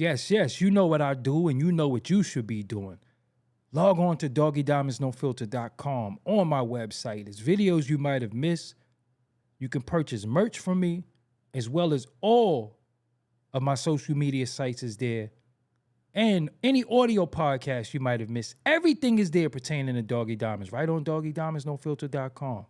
Yes, you know what I do and you know what you should be doing. Log on to doggiediamondsnofilter.com. On my website, there's videos you might have missed. You can purchase merch from me, as well as all of my social media sites is there. And any audio podcast you might have missed. Everything is there pertaining to Doggie Diamonds, right on doggiediamondsnofilter.com.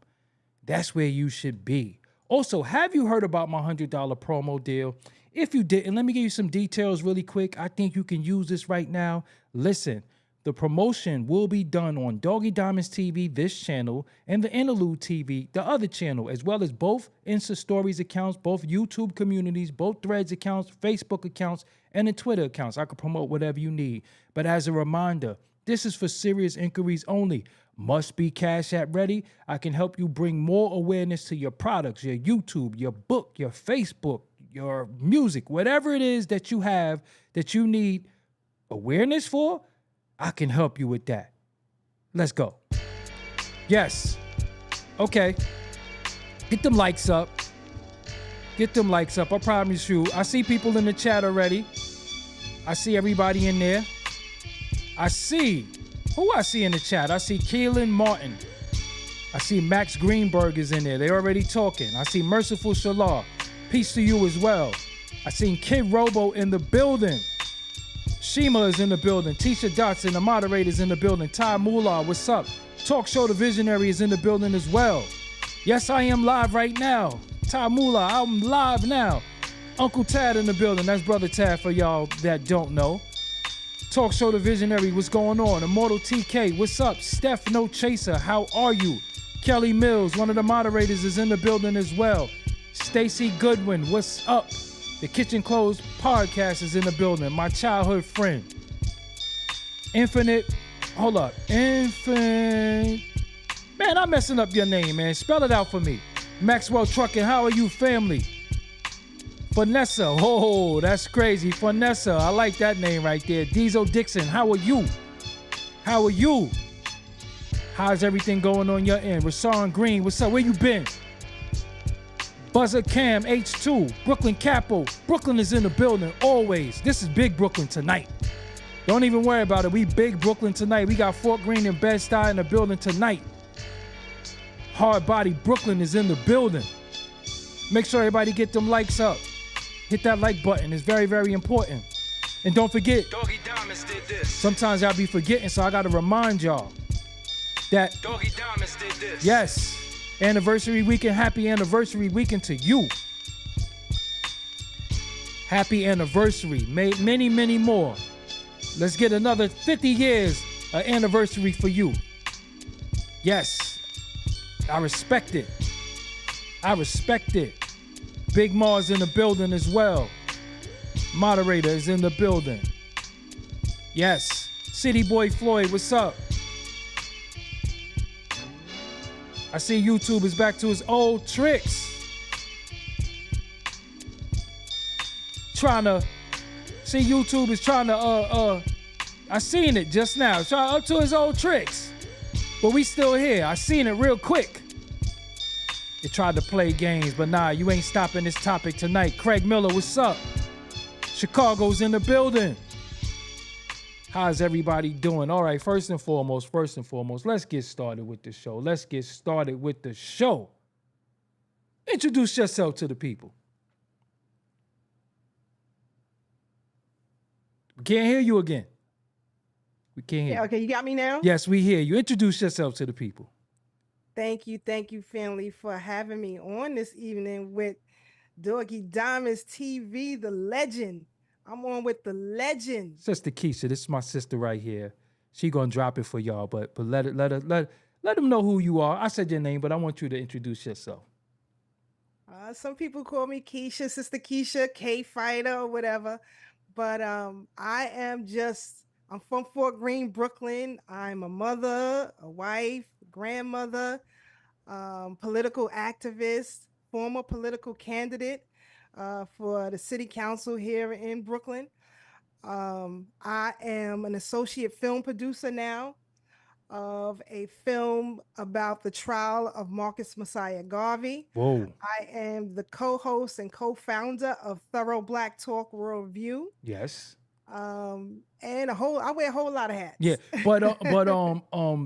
That's where you should be. Also, have you heard about my $100 promo deal? If you didn't, let me give you some details really quick. I think you can use this right now. Listen, the promotion will be done on Doggie Diamonds TV, this channel, and the Interlude TV, the other channel, as well as both Insta Stories accounts, both YouTube communities, both Threads accounts, Facebook accounts, and the Twitter accounts. I could promote whatever you need. But as a reminder, this is for serious inquiries only. Must be Cash App ready. I can help you bring more awareness to your products, your YouTube, your book, your Facebook, your music, whatever it is that you have that you need awareness for. I can help you with that. Let's go. Yes. Okay. Get them likes up. Get them likes up. I promise you. I see people in the chat already. I see everybody in there. I see. Who I see in the chat? I see Keelan Martin. I see Max Greenberg is in there. They're already talking. I see Merciful Shalar. Peace to you as well. I seen Kid Robo in the building. Shima is in the building. Tisha Dotson, the moderator's in the building. Ty Moolah, what's up? Talk Show the Visionary is in the building as well. Yes, I am live right now. Ty Moolah, I'm live now. Uncle Tad in the building. That's Brother Tad for y'all that don't know. Talk Show the Visionary, what's going on? Immortal TK, what's up? Steph No Chaser, how are you? Kelly Mills, one of the moderators, is in the building as well. Stacy Goodwin, what's up? The Kitchen Closed podcast is in the building. My childhood friend. Infinite. Man, I'm messing up your name, man. Spell it out for me. Maxwell Trucking, how are you, family? Vanessa. Oh, that's crazy. Vanessa, I like that name right there. Diesel Dixon, how are you? How are you? How's everything going on your end? Rashawn Green, what's up? Where you been? Buzzer Cam, H2, Brooklyn Capo. Brooklyn is in the building always. This is Big Brooklyn tonight. Don't even worry about it. We Big Brooklyn tonight. We got Fort Greene and Bed-Stuy in the building tonight. Hard Body Brooklyn is in the building. Make sure everybody get them likes up. Hit that like button. It's very, very important. And don't forget, Doggie Diamonds did this. Sometimes y'all be forgetting, so I got to remind y'all that Doggie Diamonds did this. Yes. Anniversary weekend, happy anniversary weekend to you. Happy anniversary. Many, many more. Let's get another 50 years of anniversary for you. Yes. I respect it. I respect it. Big Mars in the building as well. Moderator is in the building. Yes. City Boy Floyd, what's up? I see YouTube is back to his old tricks. YouTube is trying to, I seen it just now. Trying up to his old tricks. But we still here. I seen it real quick. It tried to play games, but nah, you ain't stopping this topic tonight. Craig Miller, what's up? Chicago's in the building. How's everybody doing? All right, first and foremost, let's get started with the show. Introduce yourself to the people. We can't hear you again. We can't hear you. Okay, you got me now? Yes, we hear you. Introduce yourself to the people. Thank you, family, for having me on this evening with Doggie Diamonds TV, the legend. I'm on with the legend. Sister Keisha, this is my sister right here. She gonna drop it for y'all, but let them know who you are. I said your name, but I want you to introduce yourself. Some people call me Keisha, Sister Keisha, K Fighter, or whatever. But I'm from Fort Greene, Brooklyn. I'm a mother, a wife, grandmother, political activist, former political candidate for the city council here in Brooklyn. I am an associate film producer now of a film about the trial of Marcus Messiah Garvey. Whoa. I am the co-host and co-founder of Thorough Black Talk Worldview. Yes. And I wear a whole lot of Yeah, hats. but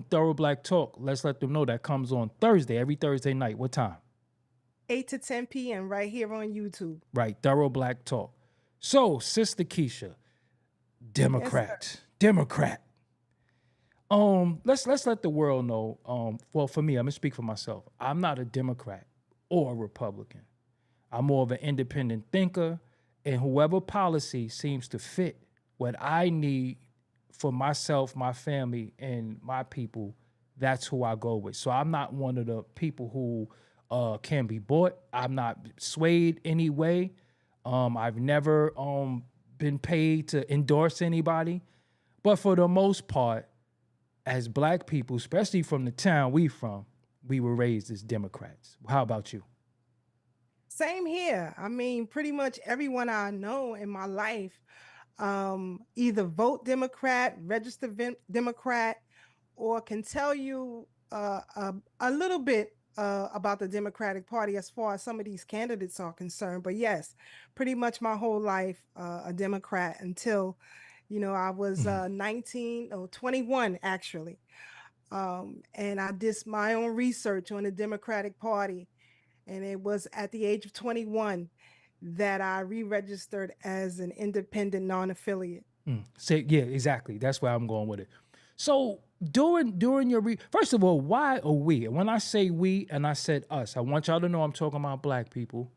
Thorough Black Talk. Let's let them know that comes on Thursday, every Thursday night. What time? 8 to 10 p.m. right here on YouTube. Right, Thorough Black Talk. So, Sister Keisha, Yes, sir. Democrat. Let's let the world know. Well, for me, I'm gonna speak for myself. I'm not a Democrat or a Republican. I'm more of an independent thinker, and whoever policy seems to fit what I need for myself, my family, and my people, that's who I go with. So I'm not one of the people who can be bought. I'm not swayed anyway. I've never been paid to endorse anybody. But for the most part, as Black people, especially from the town we from, we were raised as Democrats. How about you? Same here. I mean, pretty much everyone I know in my life either vote Democrat, register Democrat, or can tell you a little bit about the Democratic Party as far as some of these candidates are concerned. But yes, pretty much my whole life a Democrat until, I was 19 or 21 actually. And I did my own research on the Democratic Party. And it was at the age of 21 that I re-registered as an independent non-affiliate. Say yeah, exactly. That's where I'm going with it. So during your first of all, why are we? And when I say we and I said us, I want y'all to know I'm talking about Black people,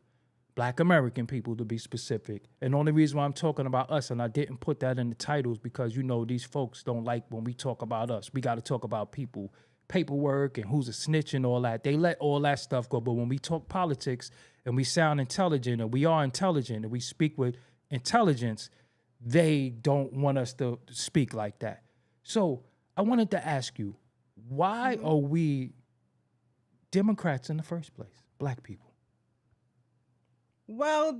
Black American people to be specific. And the only reason why I'm talking about us and I didn't put that in the titles because these folks don't like when we talk about us. We got to talk about people, paperwork and who's a snitch and all that. They let all that stuff go. But when we talk politics and we sound intelligent and we are intelligent and we speak with intelligence, they don't want us to speak like that. So I wanted to ask you, why Mhm. are we Democrats in the first place, Black people? Well,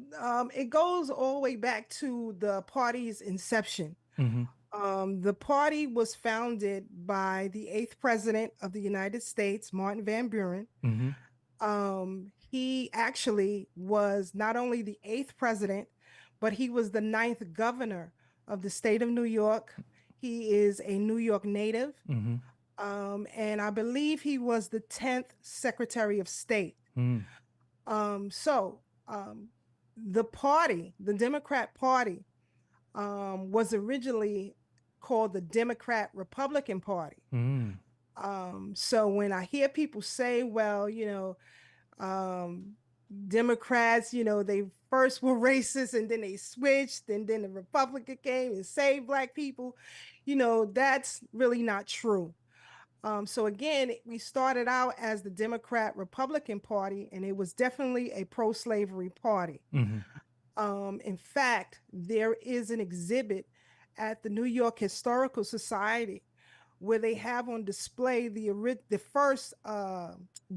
it goes all the way back to the party's inception. Mm-hmm. The party was founded by the eighth president of the United States, Martin Van Buren. Mm-hmm. He actually was not only the eighth president, but he was the ninth governor of the state of New York. He is a New York native. Mm-hmm. And I believe he was the 10th Secretary of State. Mm-hmm. So the party, the Democrat Party, was originally called the Democrat Republican Party. Mm-hmm. So when I hear people say, well, Democrats, they first were racist and then they switched, and then the Republican came and saved Black people, that's really not true. So again, we started out as the Democrat Republican Party, and it was definitely a pro-slavery party. Mm-hmm. In fact, there is an exhibit at the New York Historical Society where they have on display the first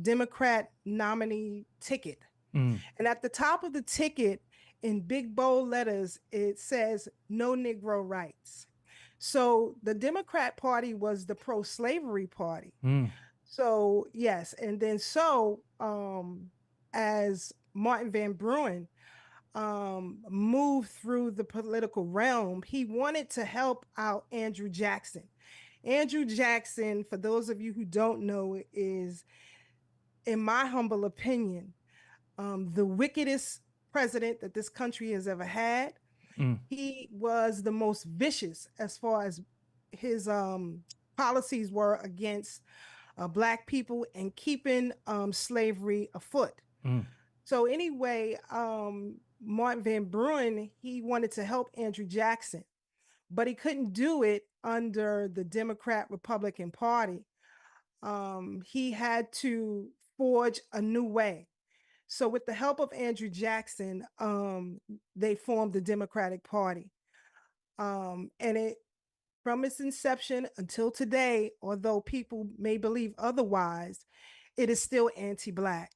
Democrat nominee ticket. Mm-hmm. And at the top of the ticket, in big bold letters, it says "No Negro Rights." So the Democrat Party was the pro-slavery party. Mm-hmm. So yes, and then as Martin Van Buren moved through the political realm, he wanted to help out Andrew Jackson. Andrew Jackson, for those of you who don't know, is, in my humble opinion, the wickedest president that this country has ever had. Mm-hmm. He was the most vicious as far as his policies were against Black people and keeping slavery afoot. Mm-hmm. So anyway, Martin Van Buren, he wanted to help Andrew Jackson, but he couldn't do it under the Democrat Republican Party. He had to forge a new way. So with the help of Andrew Jackson, they formed the Democratic Party. And it from its inception until today, although people may believe otherwise, it is still anti-Black.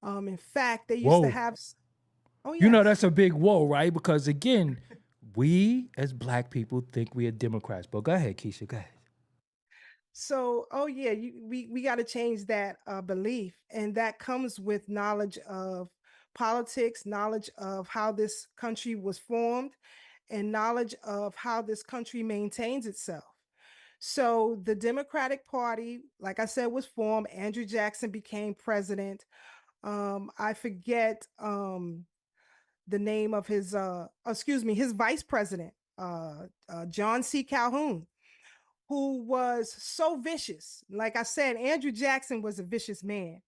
In fact, they used to Whoa. have, oh yes. That's a big whoa, right? Because again, we as Black people think we are Democrats. But go ahead, Keisha. Go ahead. So, oh yeah, we got to change that belief, and that comes with knowledge of politics, knowledge of how this country was formed, and knowledge of how this country maintains itself. So the Democratic Party, like I said, was formed. Andrew Jackson became president. I forget the name of his vice president, John C. Calhoun, who was so vicious. Like I said, Andrew Jackson was a vicious man.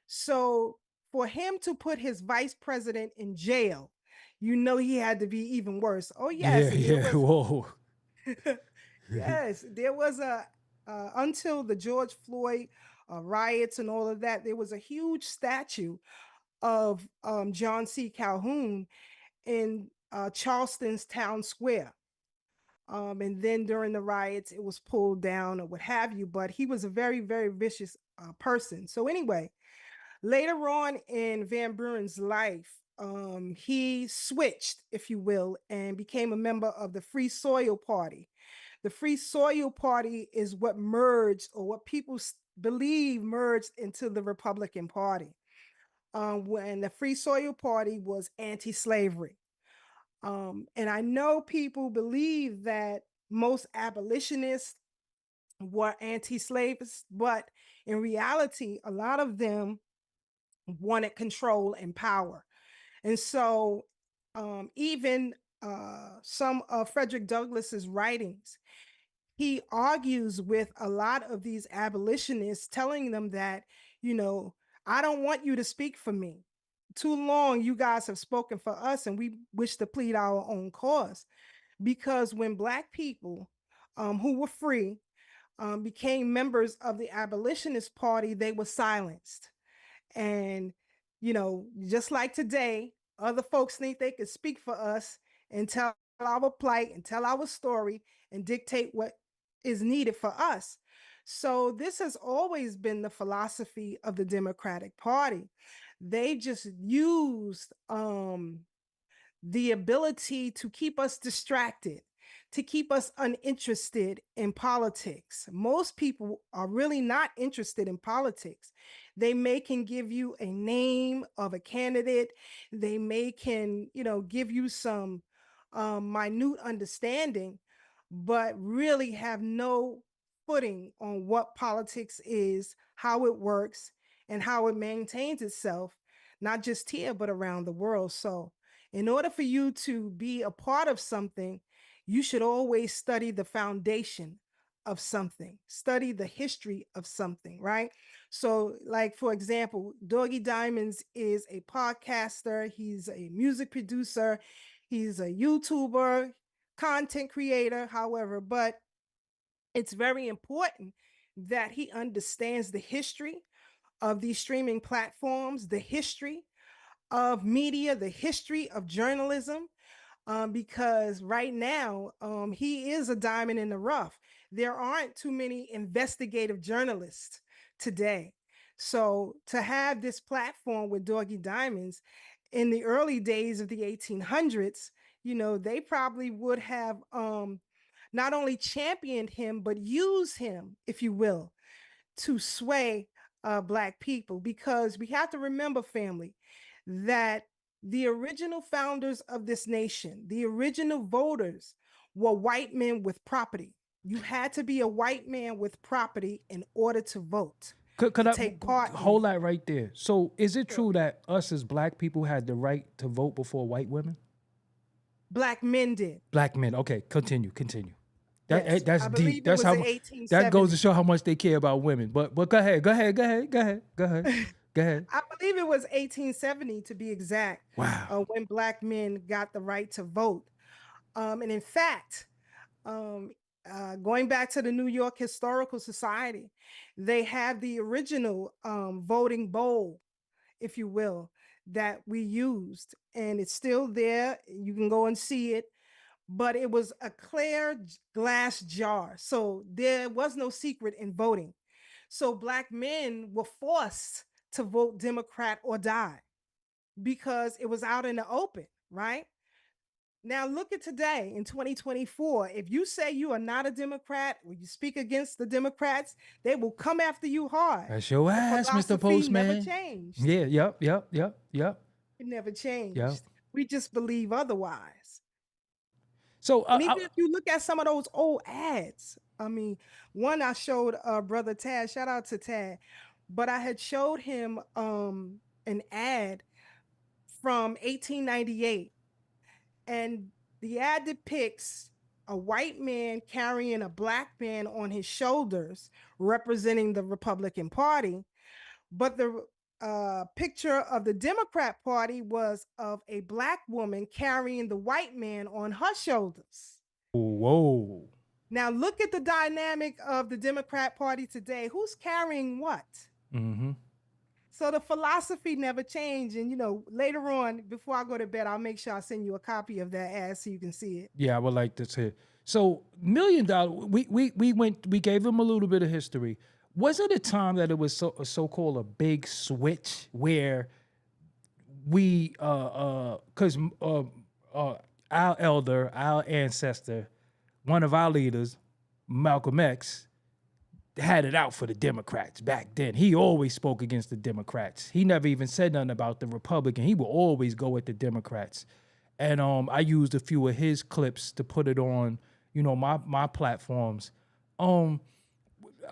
So for him to put his vice president in jail, you know he had to be even worse. Oh Yeah, yes, there yeah. was Whoa. yes, there was a until the George Floyd riots and all of that, there was a huge statue of John C. Calhoun in Charleston's town square. And then during the riots, it was pulled down or what have you. But he was a very, very vicious person. So anyway, later on in Van Buren's life, he switched, if you will, and became a member of the Free Soil Party. The Free Soil Party is what merged, or what people believe merged into the Republican Party. When the Free Soil Party was anti-slavery. And I know people believe that most abolitionists were anti-slaves, but in reality, a lot of them wanted control and power. And so even some of Frederick Douglass's writings, he argues with a lot of these abolitionists, telling them that, you know, I don't want you to speak for me. Too long you guys have spoken for us, and we wish to plead our own cause. Because when Black people who were free became members of the Abolitionist Party, they were silenced. And, you know, just like today, other folks think they could speak for us and tell our plight and tell our story and dictate what is needed for us. So this has always been the philosophy of the Democratic Party. They just used the ability to keep us distracted, to keep us uninterested in politics. Most people are really not interested in politics. They may can give you a name of a candidate. They may can, you know, give you some minute understanding, but really have no footing on what politics is, how it works, and how it maintains itself, not just here, but around the world. So in order for you to be a part of something, you should always study the foundation of something, study the history of something, right? So, like, for example, Doggie Diamonds is a podcaster, he's a music producer, he's a YouTuber, content creator, however, but it's very important that he understands the history of these streaming platforms, the history of media, the history of journalism, because right now he is a diamond in the rough. There aren't too many investigative journalists today. So to have this platform with Doggie Diamonds in the early days of the 1800s, you know, they probably would have not only championed him, but used him, if you will, to sway Black people. Because we have to remember, family, that the original founders of this nation, the original voters, were white men with property. You had to be a white man with property in order to vote, Could to I take part in hold it. that right there? So, is it Sure. true that us as Black people had the right to vote before white women? Black men did. Black men. Okay, continue. Yes, That's I deep. believe it That's was how in that goes to 1870. show how much they care about women. But go ahead, go ahead. I believe it was 1870 to be exact, Wow. when Black men got the right to vote. And in fact, um, going back to the New York Historical Society, they have the original voting bowl, if you will, that we used, and it's still there. You can go and see it, but it was a clear glass jar. So there was no secret in voting. So Black men were forced to vote Democrat or die because it was out in the open, right? Now look at today in 2024. If you say you are not a Democrat or you speak against the Democrats, they will come after you hard. That's your The ass, Mr. philosophy never Postman. changed. Yeah, yep. It never Yep. changed. We just believe otherwise. So And even if you look at some of those old ads, I mean, one I showed brother Tad, shout out to Tad, but I had showed him an ad from 1898, and the ad depicts a white man carrying a black man on his shoulders representing the Republican Party, but the picture of the Democrat Party was of a black woman carrying the white man on her shoulders. whoa. Now look at the dynamic of the Democrat Party today. Who's carrying what? Mm-hmm. So the philosophy never changed. And later on, before I go to bed, I'll make sure I send you a copy of that ad so you can see it. Yeah, I would like to say. So $1 million. We gave him a little bit of history. Was it a time that it was so-called a big switch where we because our elder, our ancestor, one of our leaders, Malcolm X, had it out for the Democrats back then. He always spoke against the Democrats. He never even said nothing about the Republican. He would always go with the Democrats. And I used a few of his clips to put it on, my platforms.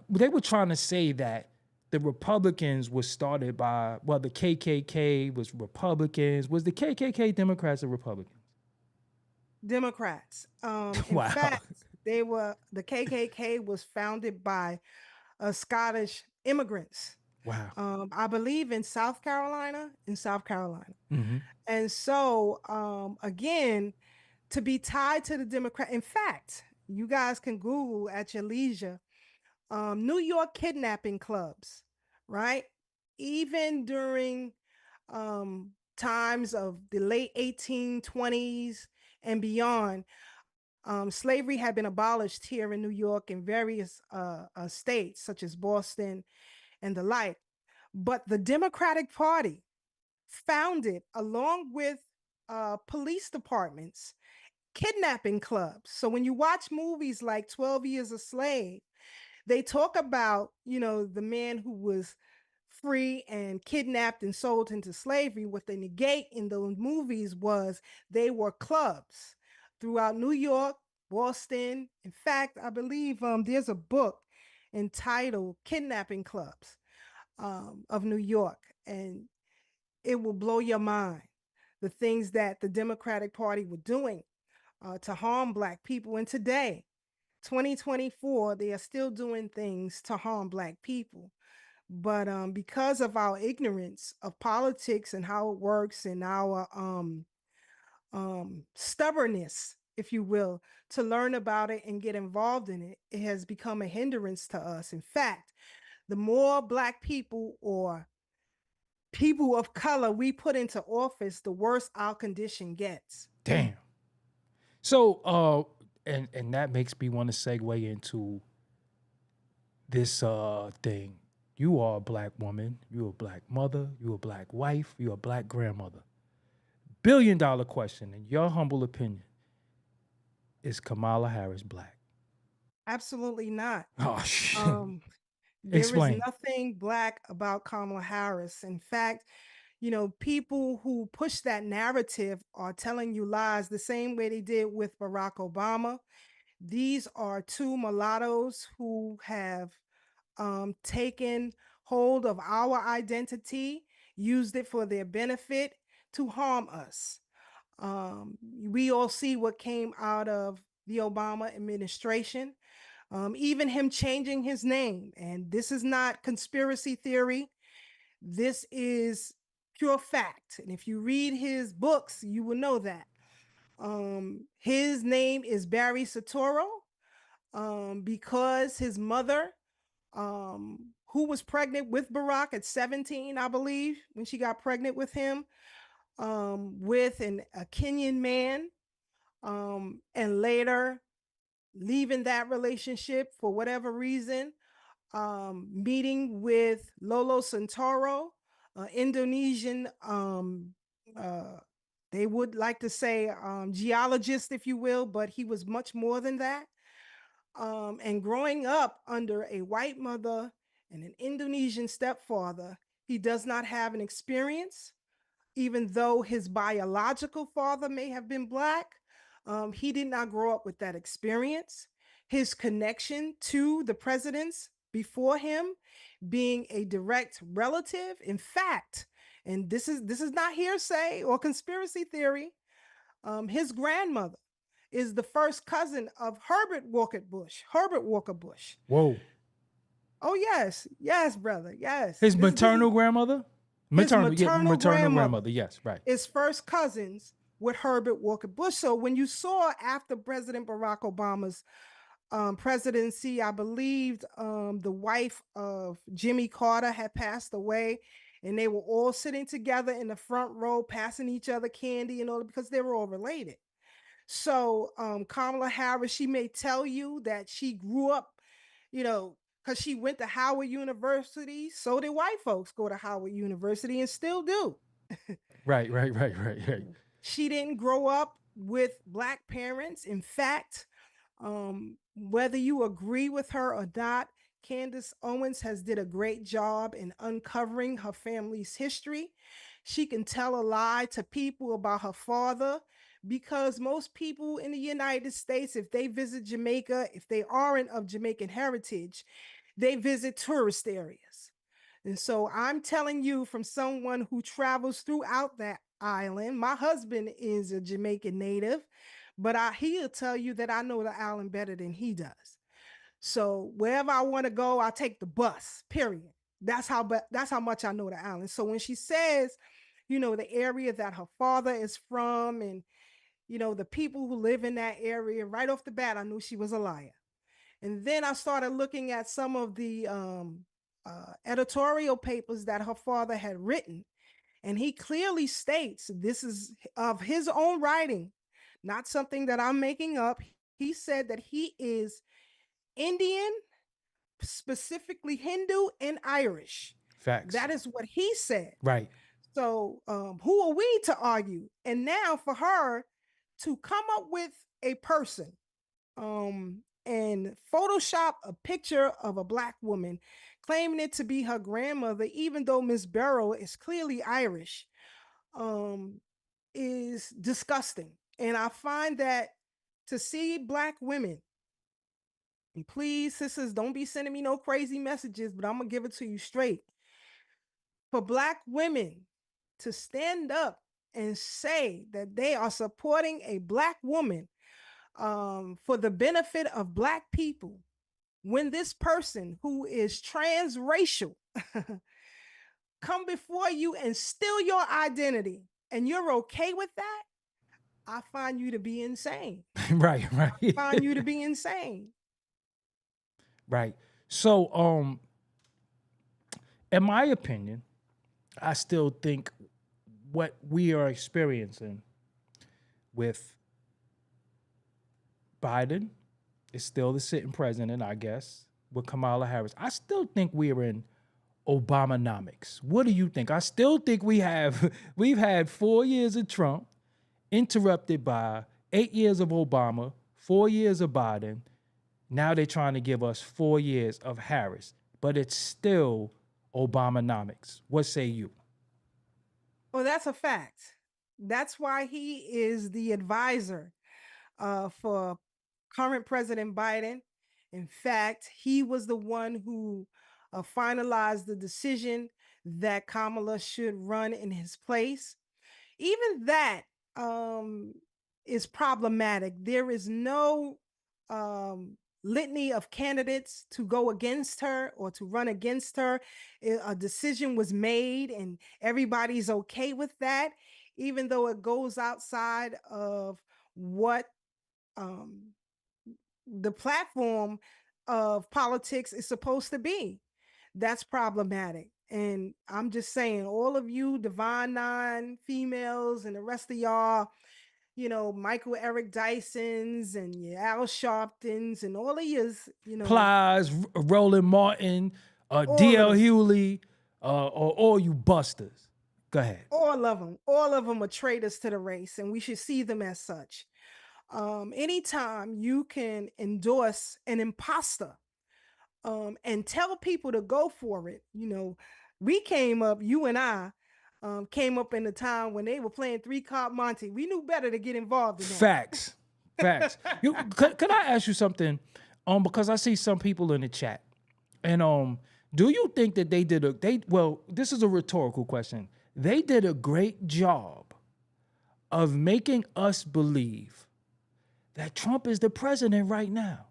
They were trying to say that the Republicans was started by, well, the KKK was Republicans. Was the KKK Democrats or Republicans? Democrats. In Wow. fact, the KKK was founded by Scottish immigrants. Wow. I believe in South Carolina. Mm-hmm. And so, again, to be tied to the Democrat. In fact, you guys can Google at your leisure. New York kidnapping clubs, right? Even during times of the late 1820s and beyond, slavery had been abolished here in New York in various states, such as Boston and the like. But the Democratic Party founded, along with police departments, kidnapping clubs. So when you watch movies like 12 Years a Slave, they talk about, the man who was free and kidnapped and sold into slavery. What they negate in those movies was they were clubs throughout New York, Boston. In fact, I believe there's a book entitled Kidnapping Clubs of New York, and it will blow your mind the things that the Democratic Party were doing to harm Black people. And today, 2024, they are still doing things to harm Black people. But because of our ignorance of politics and how it works, and our stubbornness, if you will, to learn about it and get involved in it, it has become a hindrance to us. In fact, the more Black people or people of color we put into office, the worse our condition gets. Damn. So and that makes me want to segue into this thing. You are a Black woman, you're a Black mother, you're a Black wife, you're a Black grandmother. $1 billion question, in your humble opinion, is Kamala Harris Black? Absolutely not. Oh shit. There is Explain. nothing Black about Kamala Harris. In fact, people who push that narrative are telling you lies the same way they did with Barack Obama. These are two mulattoes who have taken hold of our identity, used it for their benefit to harm us. We all see what came out of the Obama administration, even him changing his name. And this is not conspiracy theory. This is pure fact. And if you read his books, you will know that. His name is Barry Soetoro, because his mother, who was pregnant with Barack at 17, I believe, when she got pregnant with him, with a Kenyan man, and later leaving that relationship for whatever reason, meeting with Lolo Santoro, Indonesian, they would like to say geologist, if you will, but he was much more than that. And growing up under a white mother and an Indonesian stepfather, he does not have an experience, even though his biological father may have been Black. He did not grow up with that experience. His connection to the presidents before him being a direct relative, in fact, and this is not hearsay or conspiracy theory. His grandmother is the first cousin of Herbert Walker Bush. Herbert Walker Bush. Whoa. Oh yes, yes, brother, yes. His This is maternal grandmother? his Maternal grandmother grandmother. Yes, right. is first cousins with Herbert Walker Bush. So when you saw after President Barack Obama's presidency, I believed the wife of Jimmy Carter had passed away, and they were all sitting together in the front row, passing each other candy and all, because they were all related. So Kamala Harris, she may tell you that she grew up, because she went to Howard University. So did white folks go to Howard University and still do. Right. She didn't grow up with Black parents. In fact, whether you agree with her or not, Candace Owens has did a great job in uncovering her family's history. She can tell a lie to people about her father, because most people in the United States, if they visit Jamaica, if they aren't of Jamaican heritage, they visit tourist areas. And so I'm telling you, from someone who travels throughout that island, my husband is a Jamaican native, but he'll tell you that I know the island better than he does. So wherever I want to go, I take the bus, period. That's how much I know the island. So when she says, the area that her father is from, and, the people who live in that area, right off the bat, I knew she was a liar. And then I started looking at some of the editorial papers that her father had written. And he clearly states, this is of his own writing, not something that I'm making up. He said that he is Indian, specifically Hindu and Irish. Facts. That is what he said. Right. So who are we to argue? And now for her to come up with a person and Photoshop a picture of a Black woman, claiming it to be her grandmother, even though Miss Barrow is clearly Irish, is disgusting. And I find that to see Black women, and please, sisters, don't be sending me no crazy messages, but I'm going to give it to you straight. For Black women to stand up and say that they are supporting a Black woman for the benefit of Black people, when this person who is transracial come before you and steal your identity, and you're okay with that, I find you to be insane. Right. I find you to be insane. Right. So, in my opinion, I still think what we are experiencing with Biden is still the sitting president, I guess, with Kamala Harris. I still think we are in Obamanomics. What do you think? I still think we've had 4 years of Trump, interrupted by 8 years of Obama, 4 years of Biden. Now they're trying to give us 4 years of Harris, but it's still Obamanomics. What say you? Well, that's a fact. That's why he is the advisor for current President Biden. In fact, he was the one who finalized the decision that Kamala should run in his place. Even that is problematic. There is no litany of candidates to go against her or to run against her. A decision was made and everybody's okay with that, even though it goes outside of what the platform of politics is supposed to be. That's problematic. And I'm just saying, all of you Divine Nine females and the rest of y'all, Michael Eric Dysons and your Al Sharptons and all of yous, Plies, Roland Martin, D.L. Hewley, or all you busters. Go ahead. All of them are traitors to the race, and we should see them as such. Anytime you can endorse an imposter and tell people to go for it, we came up, you and I came up in a time when they were playing 3-card Monte. We knew better to get involved in that. Facts. Facts. Could I ask you something? Because I see some people in the chat, and do you think that they did well? This is a rhetorical question. They did a great job of making us believe that Trump is the president right now.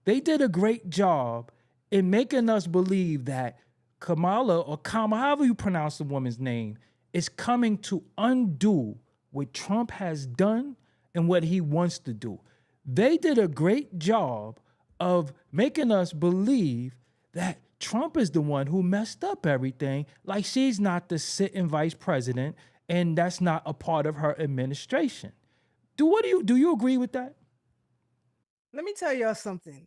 They did a great job in making us believe that Kamala or Kama, however you pronounce the woman's name, is coming to undo what Trump has done and what he wants to do. They did a great job of making us believe that Trump is the one who messed up everything, like she's not the sitting vice president and that's not a part of her administration. Do you agree with that? Let me tell y'all something.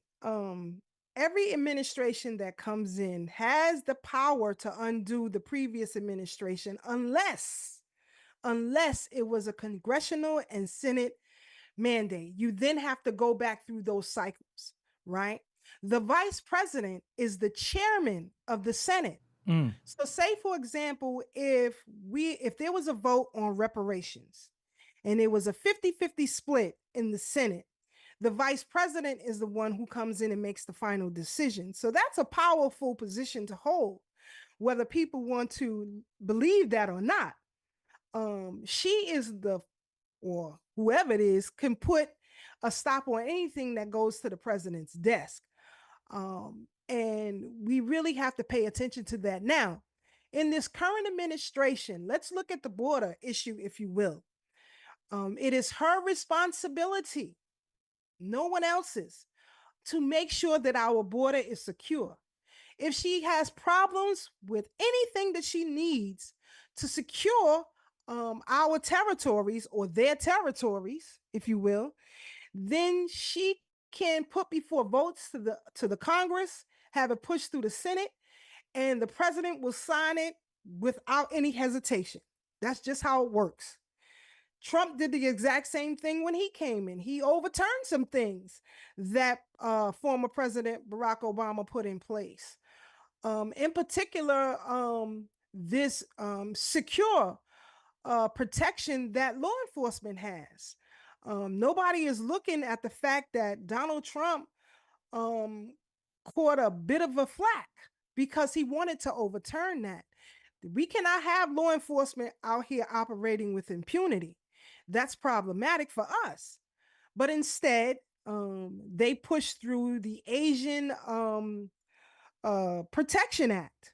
Every administration that comes in has the power to undo the previous administration unless it was a congressional and Senate mandate. You then have to go back through those cycles, right? The vice president is the chairman of the Senate. So say, for example, if there was a vote on reparations and it was a 50-50 split in the Senate, the vice president is the one who comes in and makes the final decision. So that's a powerful position to hold, whether people want to believe that or not. She is or whoever it is, can put a stop on anything that goes to the president's desk. And we really have to pay attention to that. Now, in this current administration, let's look at the border issue, if you will. It is her responsibility, no one else's, to make sure that our border is secure. If she has problems with anything that she needs to secure our territories or their territories, if you will, then she can put before votes to the Congress, have it pushed through the Senate, and the president will sign it without any hesitation. That's just how it works. Trump did the exact same thing when he came in. He overturned some things that former President Barack Obama put in place. In particular, this secure protection that law enforcement has. Nobody is looking at the fact that Donald Trump caught a bit of a flack because he wanted to overturn that. We cannot have law enforcement out here operating with impunity. That's problematic for us. But instead, they pushed through the Asian Protection Act.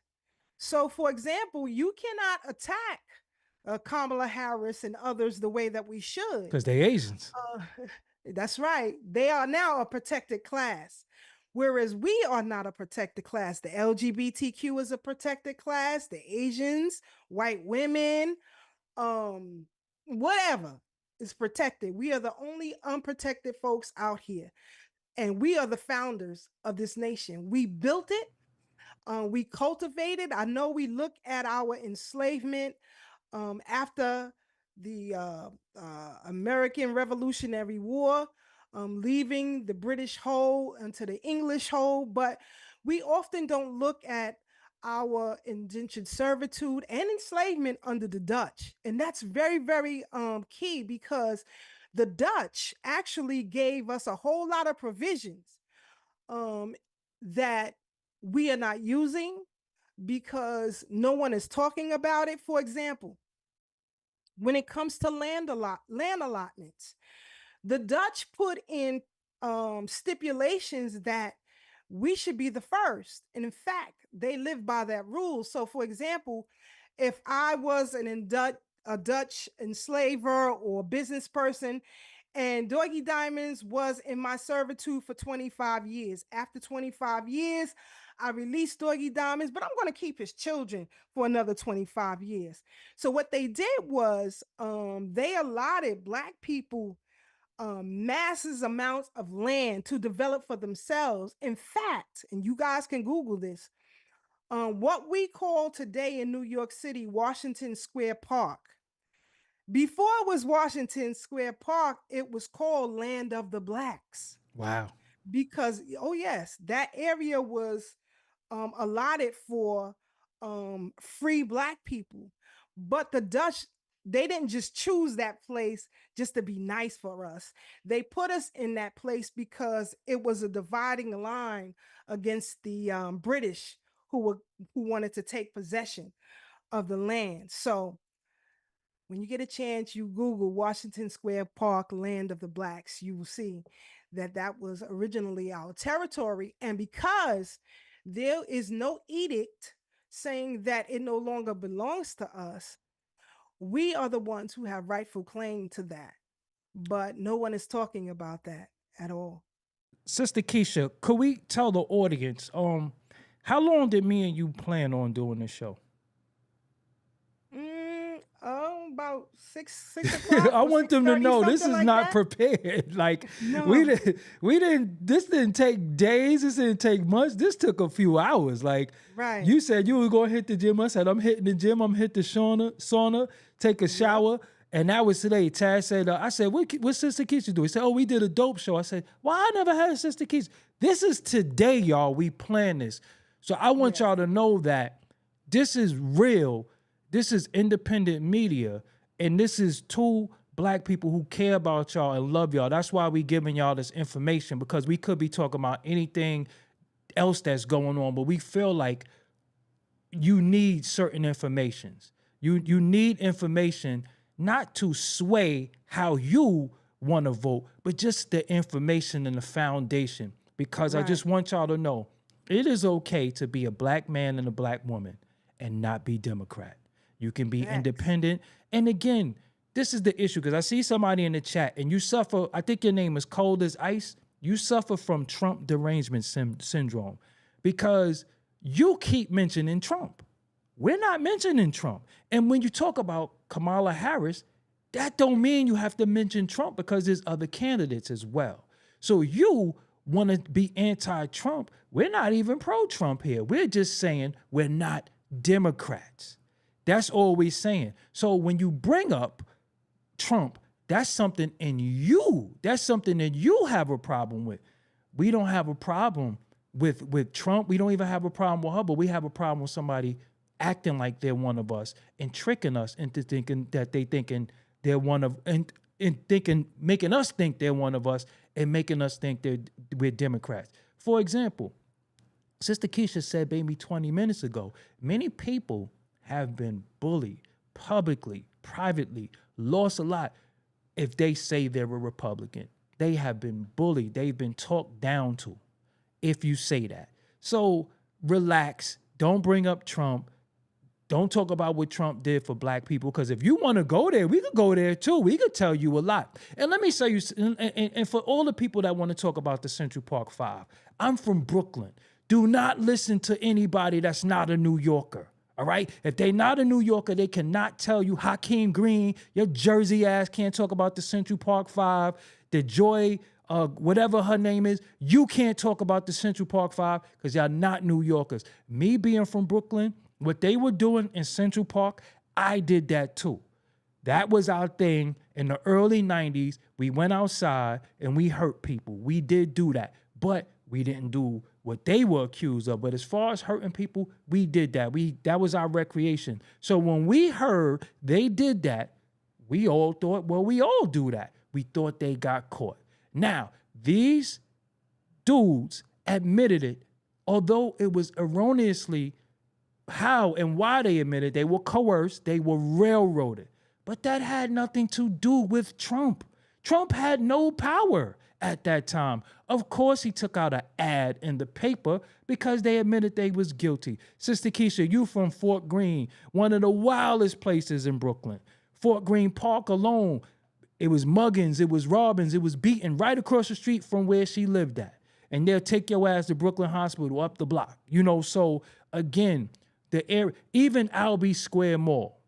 So, for example, you cannot attack Kamala Harris and others the way that we should. Because they Asians. That's right. They are now a protected class, whereas we are not a protected class. The LGBTQ is a protected class. The Asians, white women, whatever is protected. We are the only unprotected folks out here. And we are the founders of this nation. We built it. We cultivated. I know we look at our enslavement after the American Revolutionary War, leaving the British hold into the English hold, but we often don't look at our indentured servitude and enslavement under the Dutch. And that's very, very key, because the Dutch actually gave us a whole lot of provisions that we are not using because no one is talking about it. For example, when it comes to land allotments, the Dutch put in stipulations that we should be the first. And in fact, they live by that rule. So, for example, if I was a Dutch enslaver or business person, and Doggie Diamonds was in my servitude for 25 years. After 25 years, I released Doggie Diamonds, but I'm going to keep his children for another 25 years. So what they did was they allotted Black people masses amounts of land to develop for themselves. In fact, and you guys can Google this, what we call today in New York City, Washington Square Park. Before it was Washington Square Park, it was called Land of the Blacks. Wow. Because, oh yes, that area was allotted for free Black people. But the Dutch they didn't just choose that place just to be nice for us. They put us in that place because it was a dividing line against the British who wanted to take possession of the land. So when you get a chance, you Google Washington Square Park, land of the blacks, you will see that that was originally our territory. And because there is no edict saying that it no longer belongs to us, we are the ones who have rightful claim to that. But no one is talking about that at all. Sister Keisha, could we tell the audience, how long did me and you plan on doing this show? About six o'clock. I want them to 6:30, know this is something like not that. prepared. Like No. this didn't take days, this didn't take months. This took a few hours. Like Right. you said you were gonna hit the gym. I said, I'm hitting the gym, I'm hit the sauna, take a shower. And that was today. Taz said, I said, what Sister Keisha do? He said, oh, we did a dope show. I said, well, I never had a Sister Keisha. This is today, y'all. We planned this. So I want y'all to know that this is real. This is independent media. And this is two black people who care about y'all and love y'all. That's why we giving y'all this information, because we could be talking about anything else that's going on, but we feel like you need certain informations. You need information not to sway how you want to vote, but just the information and the foundation. Because I just want y'all to know, it is okay to be a black man and a black woman and not be Democrat. You can be independent. And again, this is the issue, because I see somebody in the chat and you suffer, I think your name is Cold as Ice. You suffer from Trump derangement syndrome because you keep mentioning Trump. We're not mentioning Trump. And when you talk about Kamala Harris, that don't mean you have to mention Trump, because there's other candidates as well. So you want to be anti-Trump. We're not even pro-Trump here. We're just saying we're not Democrats. That's all we're saying. So when you bring up Trump, that's something in you. That's something that you have a problem with. We don't have a problem with Trump. We don't even have a problem with her, but we have a problem with somebody acting like they're one of us and tricking us into thinking that they're one of, and thinking, making us think they're one of us and making us think we're Democrats. For example, Sister Keisha said maybe 20 minutes ago, many people have been bullied publicly, privately, lost a lot if they say they're a Republican. They have been bullied. They've been talked down to if you say that. So relax. Don't bring up Trump. Don't talk about what Trump did for black people, because if you want to go there, we could go there too. We could tell you a lot. And let me say you, and for all the people that want to talk about the Central Park Five, I'm from Brooklyn. Do not listen to anybody that's not a New Yorker. All right? If they're not a New Yorker, they cannot tell you Hakeem Green, your Jersey ass can't talk about the Central Park Five, the Joy, whatever her name is. You can't talk about the Central Park Five because y'all not New Yorkers. Me being from Brooklyn, what they were doing in Central Park, I did that too. That was our thing in the early 90s. We went outside and we hurt people. We did do that, but we didn't do what they were accused of. But as far as hurting people, we did that. That was our recreation. So when we heard they did that, we all thought, well, we all do that. We thought they got caught. Now, these dudes admitted it, although it was erroneously how and why they admitted. They were coerced, they were railroaded. But that had nothing to do with Trump. Trump had no power at that time. Of course, he took out an ad in the paper because they admitted they was guilty. Sister Keisha, you from Fort Greene, one of the wildest places in Brooklyn. Fort Greene Park alone, it was muggings, it was robbings, it was beating right across the street from where she lived at. And they'll take your ass to Brooklyn Hospital up the block. You know, so again, the area, even Albee Square Mall.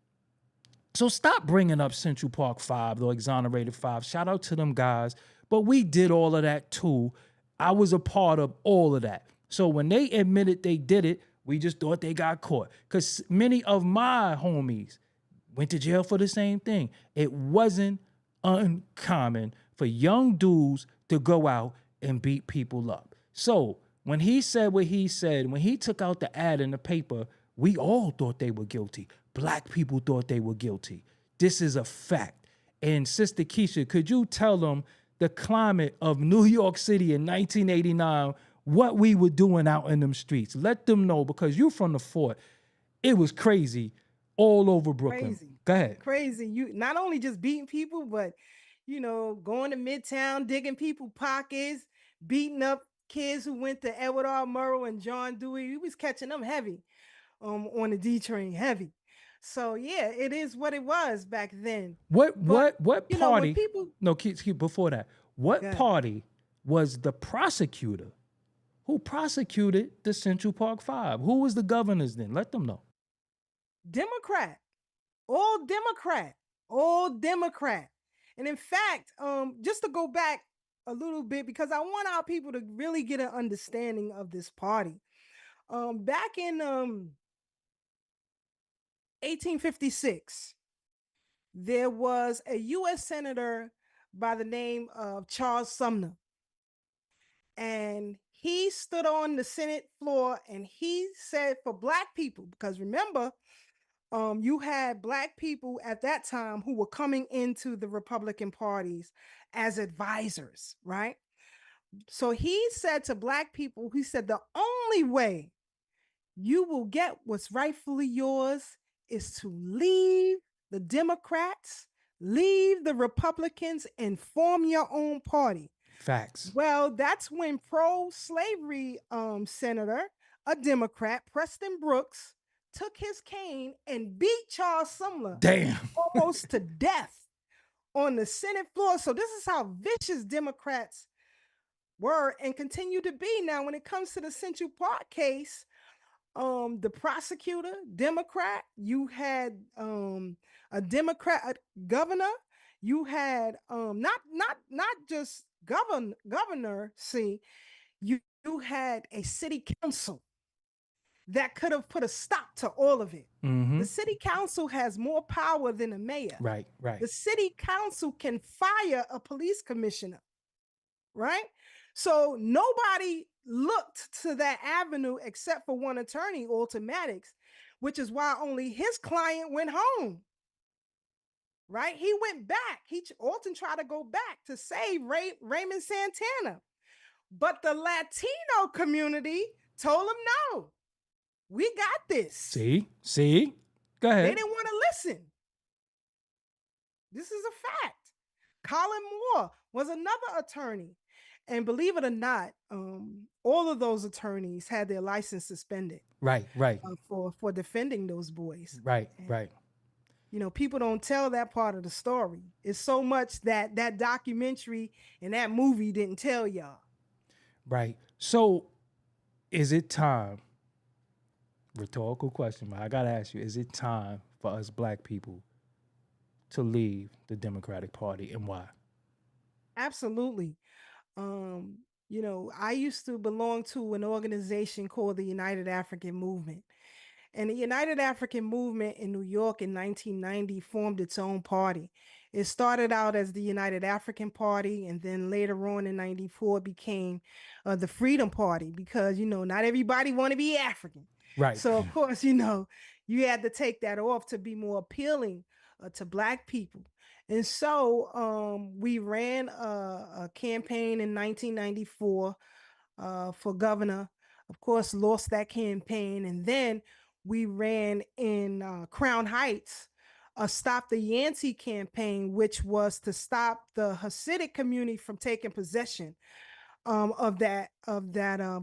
So stop bringing up Central Park 5, the exonerated 5. Shout out to them guys. But we did all of that too. I was a part of all of that. So when they admitted they did it, we just thought they got caught. Because many of my homies went to jail for the same thing. It wasn't uncommon for young dudes to go out and beat people up. So when he said what he said, when he took out the ad in the paper, we all thought they were guilty. Black people thought they were guilty. This is a fact. And Sister Keisha, could you tell them the climate of New York City in 1989, what we were doing out in them streets? Let them know, because you from the fort. It was crazy all over Brooklyn. Crazy. Go ahead. Crazy. You not only just beating people, but going to Midtown, digging people pockets, beating up kids who went to Edward R. Murrow and John Dewey. We was catching them heavy on the D train, heavy. So yeah, it is what it was back then. What When party? people No, keep before that. What party was the prosecutor who prosecuted the Central Park Five? Who was the governors then? Let them know. Democrat, all Democrat, all Democrat. And in fact, just to go back a little bit, because I want our people to really get an understanding of this party. Back in 1856, there was a U.S. Senator by the name of Charles Sumner. And he stood on the Senate floor and he said for Black people, because remember, you had Black people at that time who were coming into the Republican parties as advisors, right? So he said to Black people, he said, the only way you will get what's rightfully yours is to leave the Democrats, leave the Republicans, and form your own party. Facts. Well, that's when pro-slavery senator, a Democrat, Preston Brooks, took his cane and beat Charles Sumner almost to death on the Senate floor. So this is how vicious Democrats were and continue to be. Now, when it comes to the Central Park case, the prosecutor, Democrat, you had a Democrat governor, you had not just governor, you had a city council that could have put a stop to all of it. Mm-hmm. The city council has more power than the mayor. Right. The city council can fire a police commissioner, right? So nobody looked to that avenue except for one attorney, Automatics, which is why only his client went home, right? He went back. Alton tried to go back to save Raymond Santana. But the Latino community told him, no, we got this. See? Go ahead. They didn't want to listen. This is a fact. Colin Moore was another attorney. And believe it or not, all of those attorneys had their license suspended. Right. For defending those boys. Right. People don't tell that part of the story. It's so much that documentary and that movie didn't tell y'all. Right. So is it time? Rhetorical question, but I gotta ask you, is it time for us Black people to leave the Democratic Party, and why? Absolutely. I used to belong to an organization called the United African Movement. And the United African Movement in New York in 1990 formed its own party. It started out as the United African Party, and then later on in 94 became the Freedom Party, because, not everybody want to be African. Right. So, of course, you had to take that off to be more appealing to Black people. And so we ran a campaign in 1994 for governor. Of course, lost that campaign. And then we ran in Crown Heights, a Stop the Yancey campaign, which was to stop the Hasidic community from taking possession of that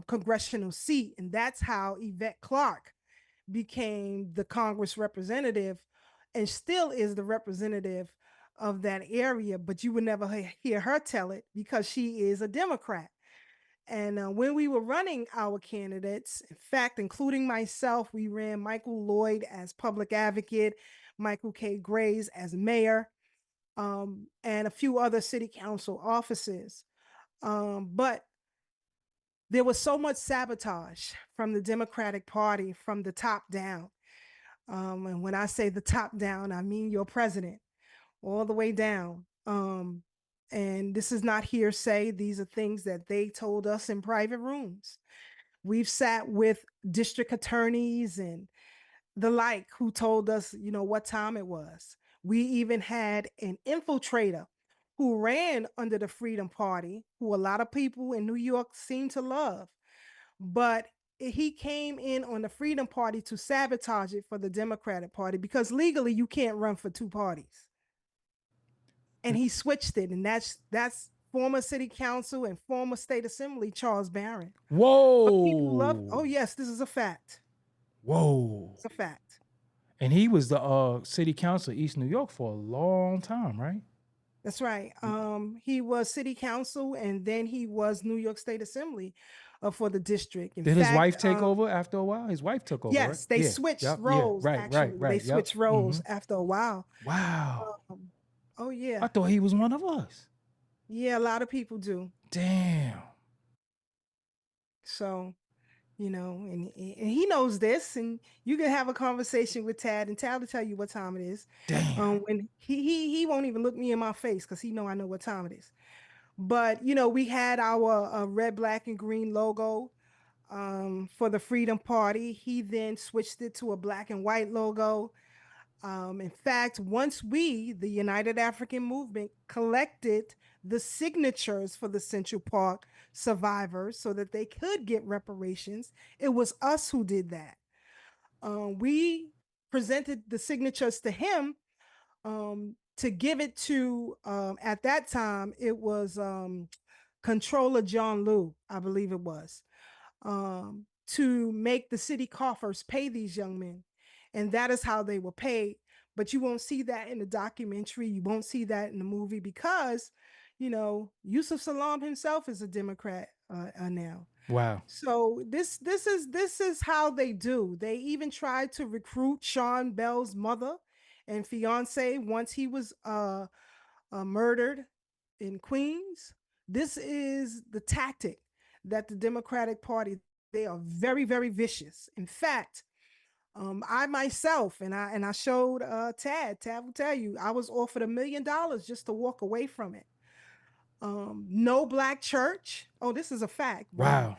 congressional seat. And that's how Yvette Clarke became the Congress representative and still is the representative of that area. But you would never hear her tell it because she is a Democrat. And when we were running our candidates, in fact, including myself, we ran Michael Lloyd as public advocate, Michael K. Grays as mayor, and a few other city council offices. But there was so much sabotage from the Democratic Party from the top down. And when I say the top down, I mean your president, all the way down. And this is not hearsay. These are things that they told us in private rooms. We've sat with district attorneys and the like who told us, what time it was. We even had an infiltrator who ran under the Freedom Party, who a lot of people in New York seem to love. But he came in on the Freedom Party to sabotage it for the Democratic Party because legally you can't run for two parties. And he switched it, and that's former city council and former state assembly Charles Barron. But people love, oh Whoa. yes, this is a fact. Whoa. It's a fact. And he was the city council of East New York for a long time, right? That's right. He was city council and then he was New York State Assembly for the district. In Did his fact, wife take over after a while? His wife took over, right? yes, they Yeah. switched Yep. Yeah. roles. Right. Right. Actually, they Right. Yep. switched roles after a while. Wow. Um, oh I yeah, thought he was one of us. yeah. A lot of people do. Damn. So and he knows this, and you can have a conversation with Tad, and Tad will tell you what time it is. Damn. When he won't even look me in my face because he know I know what time it is. But we had our red, black, and green logo for the Freedom Party. He then switched it to a black and white logo. In fact, once we, the United African Movement, collected the signatures for the Central Park survivors so that they could get reparations, it was us who did that. We presented the signatures to him to give it to, at that time, it was Controller John Liu, I believe it was, to make the city coffers pay these young men. And that is how they were paid. But you won't see that in the documentary. You won't see that in the movie because, Yusuf Salam himself is a Democrat now. Wow. So this is how they do. They even tried to recruit Sean Bell's mother and fiance once he was murdered in Queens. This is the tactic that the Democratic Party, they are very, very vicious. In fact, I myself, and I showed Tad. Tad will tell you, I was offered $1 million just to walk away from it. No black church. Oh, this is a fact, Brian. Wow.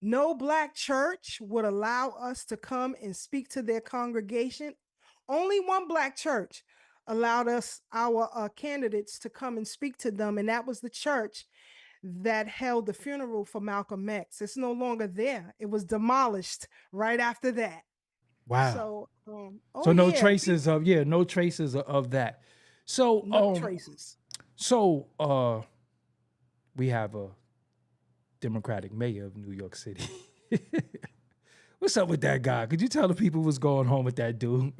No black church would allow us to come and speak to their congregation. Only one black church allowed us, our candidates, to come and speak to them, and that was the church that held the funeral for Malcolm X. It's no longer there. It was demolished right after that. Wow. So, So no yeah, traces of no traces of that. So no traces. So we have a Democratic mayor of New York City. What's up with that guy? Could you tell the people what's going on with that dude?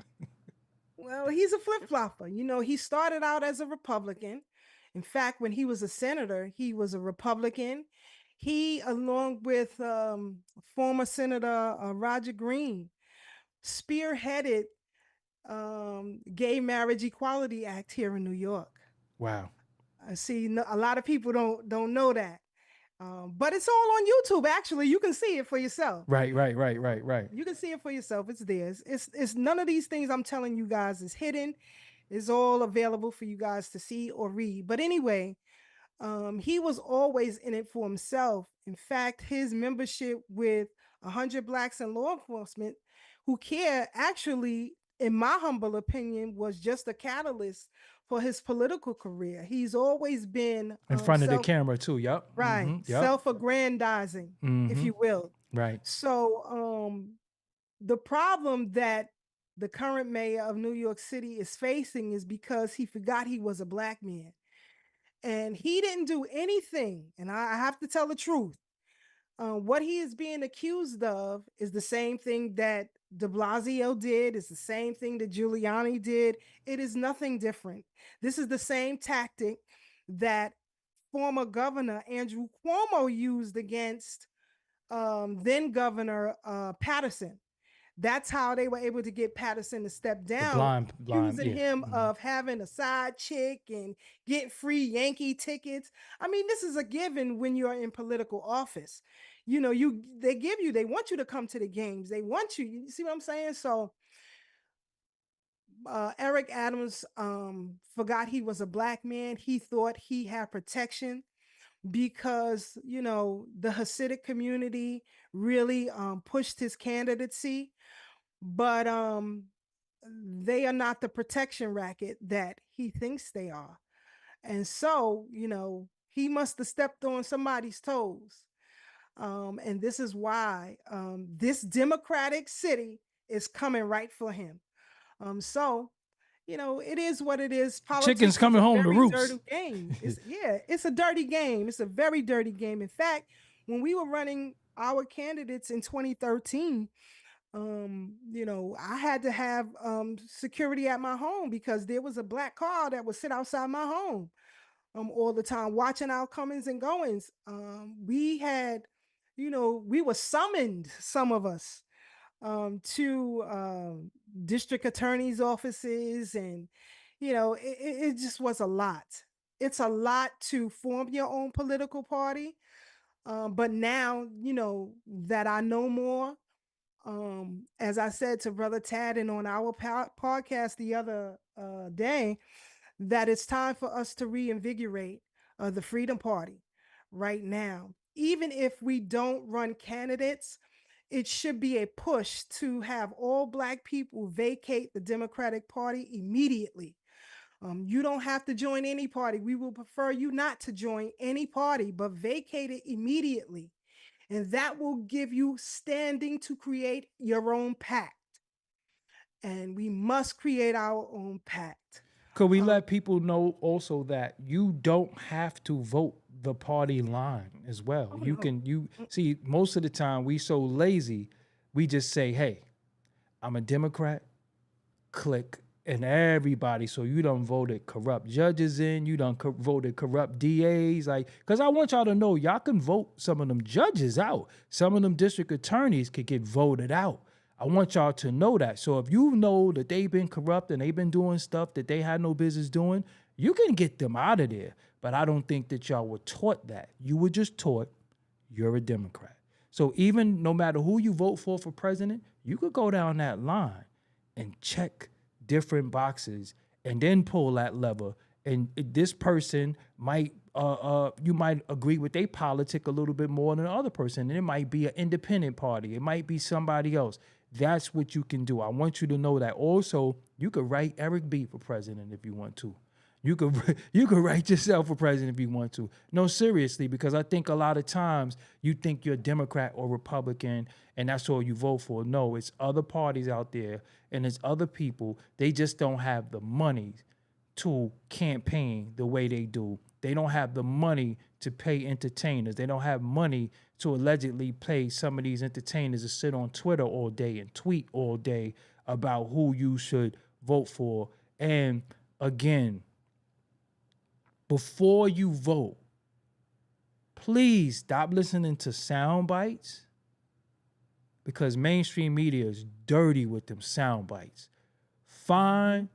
Well, he's a flip-flopper. He started out as a Republican. In fact, when he was a senator, he was a Republican. He, along with former Senator Roger Green, spearheaded Gay Marriage Equality Act here in New York. Wow. I see a lot of people don't know that. But it's all on YouTube. Actually, you can see it for yourself. Right. You can see it for yourself. It's there. It's none of these things I'm telling you guys is hidden. It's all available for you guys to see or read. But anyway, he was always in it for himself. In fact, his membership with 100 Blacks in Law Enforcement Who Care actually, in my humble opinion, was just a catalyst for his political career. He's always been In front of the camera too. Yep. right, Yep. self-aggrandizing, if you will. Right. So the problem that the current mayor of New York City is facing is because he forgot he was a black man. And he didn't do anything. And I have to tell the truth. What he is being accused of is the same thing that de Blasio did. It's the same thing that Giuliani did. It is nothing different. This is the same tactic that former governor Andrew Cuomo used against then Governor Patterson. That's how they were able to get Patterson to step down, accusing him of having a side chick and get free Yankee tickets. I mean, this is a given when you're in political office. They want you to come to the games. They want you. You see what I'm saying? So Eric Adams forgot he was a black man. He thought he had protection because, the Hasidic community really pushed his candidacy. But they are not the protection racket that he thinks they are. And so, he must have stepped on somebody's toes. And this is why this Democratic city is coming right for him. So, it is what it is. Chicken's Politics is coming a home to very roost. dirty game. It's a dirty game. It's a very dirty game. In fact, when we were running our candidates in 2013, I had to have security at my home because there was a black car that would sit outside my home all the time, watching our comings and goings. We had, we were summoned, some of us, to district attorney's offices, and it just was a lot. It's a lot to form your own political party. But now, that I know more, as I said to Brother Tad and on our podcast the other day, that it's time for us to reinvigorate the Freedom Party right now. Even if we don't run candidates, it should be a push to have all Black people vacate the Democratic Party immediately. You don't have to join any party. We will prefer you not to join any party, but vacate it immediately. And that will give you standing to create your own pact. And we must create our own pact. Could we let people know also that you don't have to vote the party line as well? Oh, You no. can, you see, most of the time we so lazy, we just say, hey, I'm a Democrat, click, and everybody. So you done voted corrupt judges in, you done voted corrupt DAs. Like, because I want y'all to know, y'all can vote some of them judges out. Some of them district attorneys could get voted out. I want y'all to know that. So if you know that they've been corrupt and they've been doing stuff that they had no business doing, you can get them out of there. But I don't think that y'all were taught that. You were just taught you're a Democrat. So even no matter who you vote for president, you could go down that line and check different boxes and then pull that lever. And this person might, you might agree with their politic a little bit more than the other person. And it might be an independent party. It might be somebody else. That's what you can do. I want you to know that. Also, you could write Eric B for president if you want to. You could write yourself for president if you want to. No, seriously, because I think a lot of times you think you're Democrat or Republican and that's all you vote for. No, it's other parties out there and it's other people. They just don't have the money to campaign the way they do. They don't have the money to pay entertainers. They don't have money to allegedly pay some of these entertainers to sit on Twitter all day and tweet all day about who you should vote for. And again, before you vote, please stop listening to sound bites because mainstream media is dirty with them sound bites. Find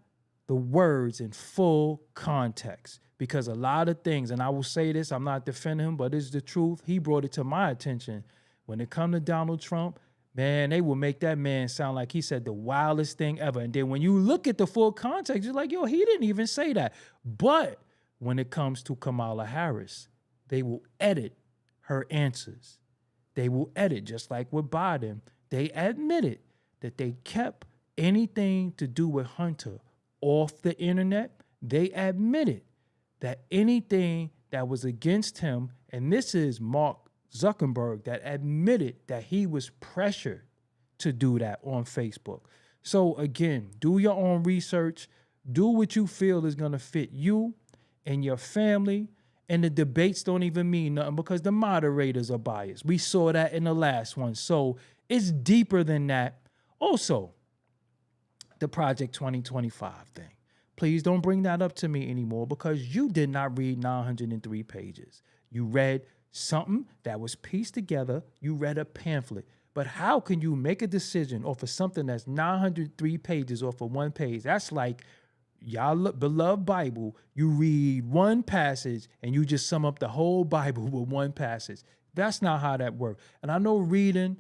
the words in full context because a lot of things, and I will say this, I'm not defending him, but it's the truth. He brought it to my attention. When it comes to Donald Trump, man, they will make that man sound like he said the wildest thing ever. And then when you look at the full context, you're like, yo, he didn't even say that. But when it comes to Kamala Harris, they will edit her answers. They will edit, just like with Biden. They admitted that they kept anything to do with Hunter off the internet. They admitted that anything that was against him, and this is Mark Zuckerberg that admitted that he was pressured to do that on Facebook. So again, do your own research. Do what you feel is going to fit you and your family, and the debates don't even mean nothing because the moderators are biased. We saw that in the last one. So it's deeper than that. Also, the Project 2025 thing. Please don't bring that up to me anymore because you did not read 903 pages. You read something that was pieced together. You read a pamphlet. But how can you make a decision off of something that's 903 pages off of one page? That's like y'all beloved Bible, you read one passage and you just sum up the whole Bible with one passage. That's not how that works. And I know reading,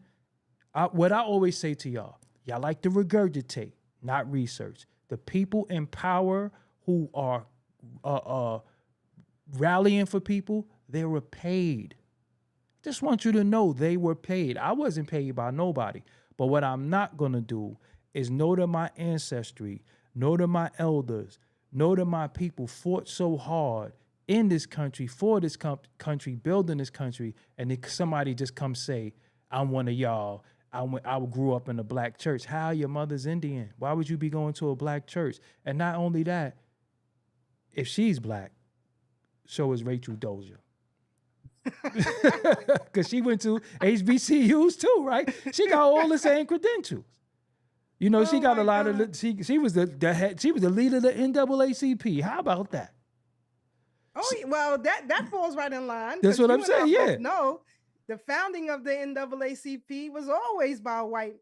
what I always say to y'all like to regurgitate, not research. The people in power who are rallying for people, they were paid. Just want you to know they were paid. I wasn't paid by nobody. But what I'm not going to do is know that my ancestry, know that my elders, know that my people fought so hard in this country, for this country, building this country, and then somebody just come say, I'm one of y'all. I grew up in a black church. How your mother's Indian? Why would you be going to a black church? And not only that, if she's black, so is Rachel Dozier. Because she went to HBCUs too, right? She got all the same credentials. You know, she got a lot of she was the head, she was the leader of the NAACP. How about that? Oh, well, that falls right in line. That's what I'm saying. Yeah. No, the founding of the NAACP was always by white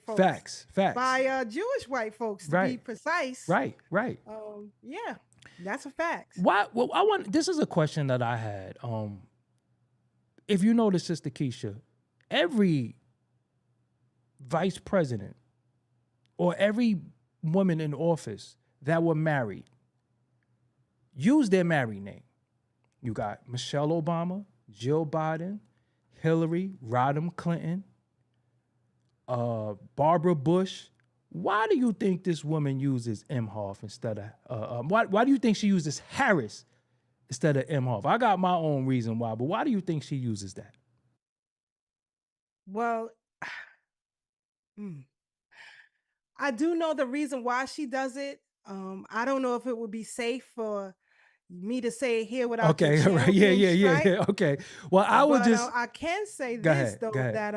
folks. Facts. By Jewish white folks, to be precise. Right. Yeah, that's a fact. Why? Well, this is a question that I had. If you notice, Sister Keisha, every vice president or every woman in office that were married use their married name. You got Michelle Obama, Jill Biden, Hillary, Rodham Clinton, Barbara Bush. Why do you think this woman uses Imhoff instead of why do you think she uses Harris instead of Imhoff? I got my own reason why, but why do you think she uses that? Well, I do know the reason why she does it. I don't know if it would be safe for me to say it here without okay, right, yeah. Okay, well, I can say this though, that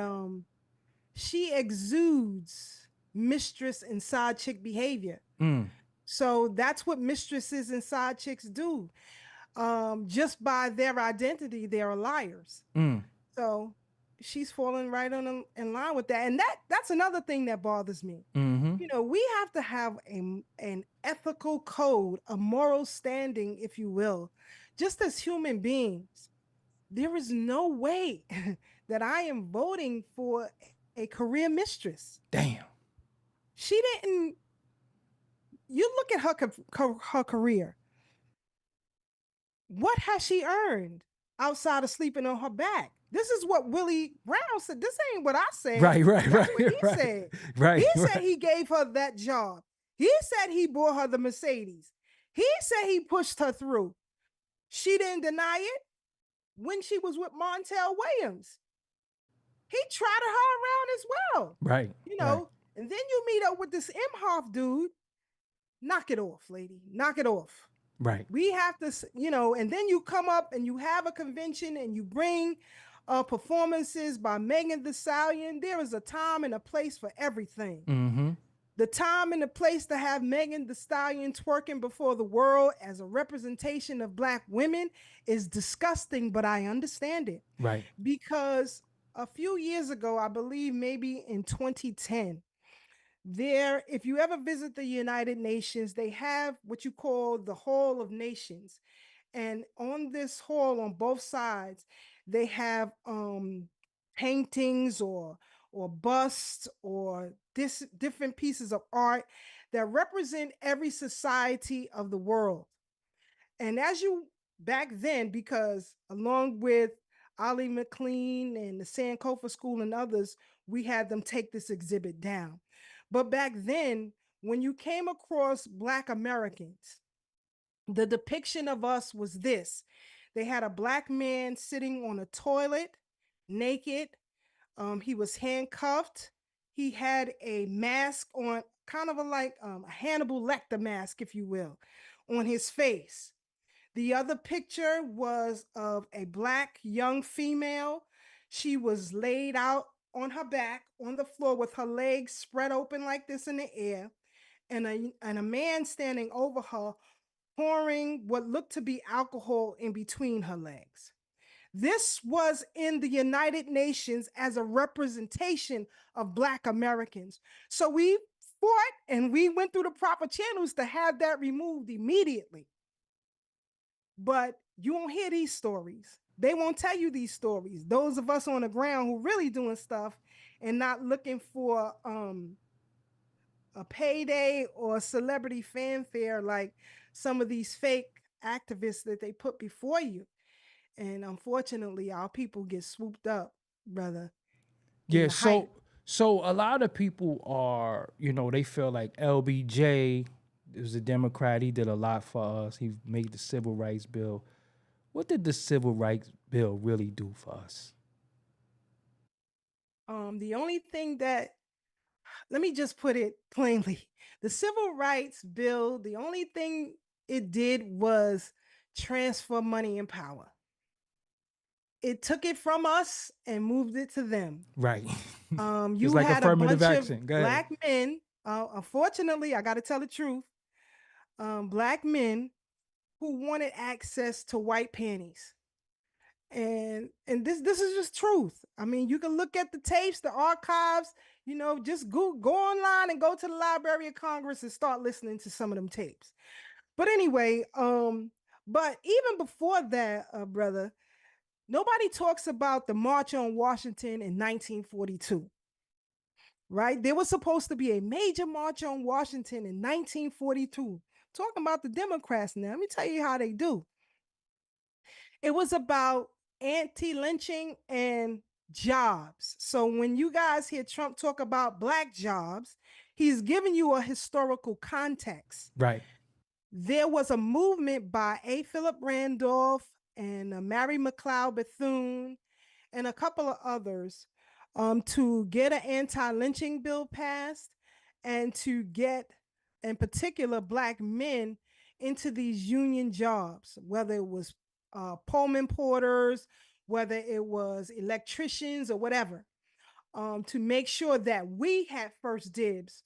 she exudes mistress and side chick behavior. So that's what mistresses and side chicks do. Just by their identity, they're liars. So she's falling right in line with that. And that's another thing that bothers me. You know, we have to have an ethical code, a moral standing, if you will, just as human beings. There is no way that I am voting for a career mistress. Damn. She didn't. You look at her career. What has she earned outside of sleeping on her back? This is what Willie Brown said. This ain't what I said. Right. That's what he said. Right. He said he gave her that job. He said he bought her the Mercedes. He said he pushed her through. She didn't deny it when she was with Montel Williams. He trotted her around as well. Right. You know, and then you meet up with this Imhoff dude. Knock it off, lady. Knock it off. Right. We have to, you know, and then you come up and you have a convention and you bring performances by Megan Thee Stallion. There is a time and a place for everything. The time and the place to have Megan Thee Stallion twerking before the world as a representation of Black women is disgusting, but I understand it. Right. Because a few years ago, I believe maybe in 2010, if you ever visit the United Nations, they have what you call the Hall of Nations. And on this hall, on both sides, they have paintings or busts or different pieces of art that represent every society of the world. And back then, because along with Ollie McLean and the Sankofa School and others, we had them take this exhibit down. But back then, when you came across Black Americans, the depiction of us was this. They had a Black man sitting on a toilet, naked. He was handcuffed. He had a mask on, kind of a Hannibal Lecter mask, if you will, on his face. The other picture was of a Black young female. She was laid out on her back on the floor with her legs spread open like this in the air, and a man standing over her, pouring what looked to be alcohol in between her legs. This was in the United Nations as a representation of Black Americans. So we fought and we went through the proper channels to have that removed immediately. But you won't hear these stories. They won't tell you these stories. Those of us on the ground who really doing stuff and not looking for a payday or celebrity fanfare like some of these fake activists that they put before you. And unfortunately, our people get swooped up, brother. Yeah, so So a lot of people are, they feel like LBJ was a Democrat. He did a lot for us. He made the Civil Rights Bill. What did the Civil Rights Bill really do for us? The only thing that, let me just put it plainly, the Civil Rights Bill, the only thing it did was transfer money and power. It took it from us and moved it to them. Right. You It's like had a affirmative bunch action. of Go ahead. black men. Unfortunately, I got to tell the truth. Black men who wanted access to white panties, and this is just truth. I mean, you can look at the tapes, the archives. Just go online and go to the Library of Congress and start listening to some of them tapes. But anyway, but even before that, brother, nobody talks about the March on Washington in 1942. Right? There was supposed to be a major march on Washington in 1942. Talking about the Democrats now. Let me tell you how they do. It was about anti-lynching and jobs. So when you guys hear Trump talk about black jobs, he's giving you a historical context. Right. There was a movement by A. Philip Randolph and Mary McLeod Bethune and a couple of others to get an anti-lynching bill passed and to get, in particular, black men into these union jobs, whether it was Pullman porters, whether it was electricians or whatever, to make sure that we had first dibs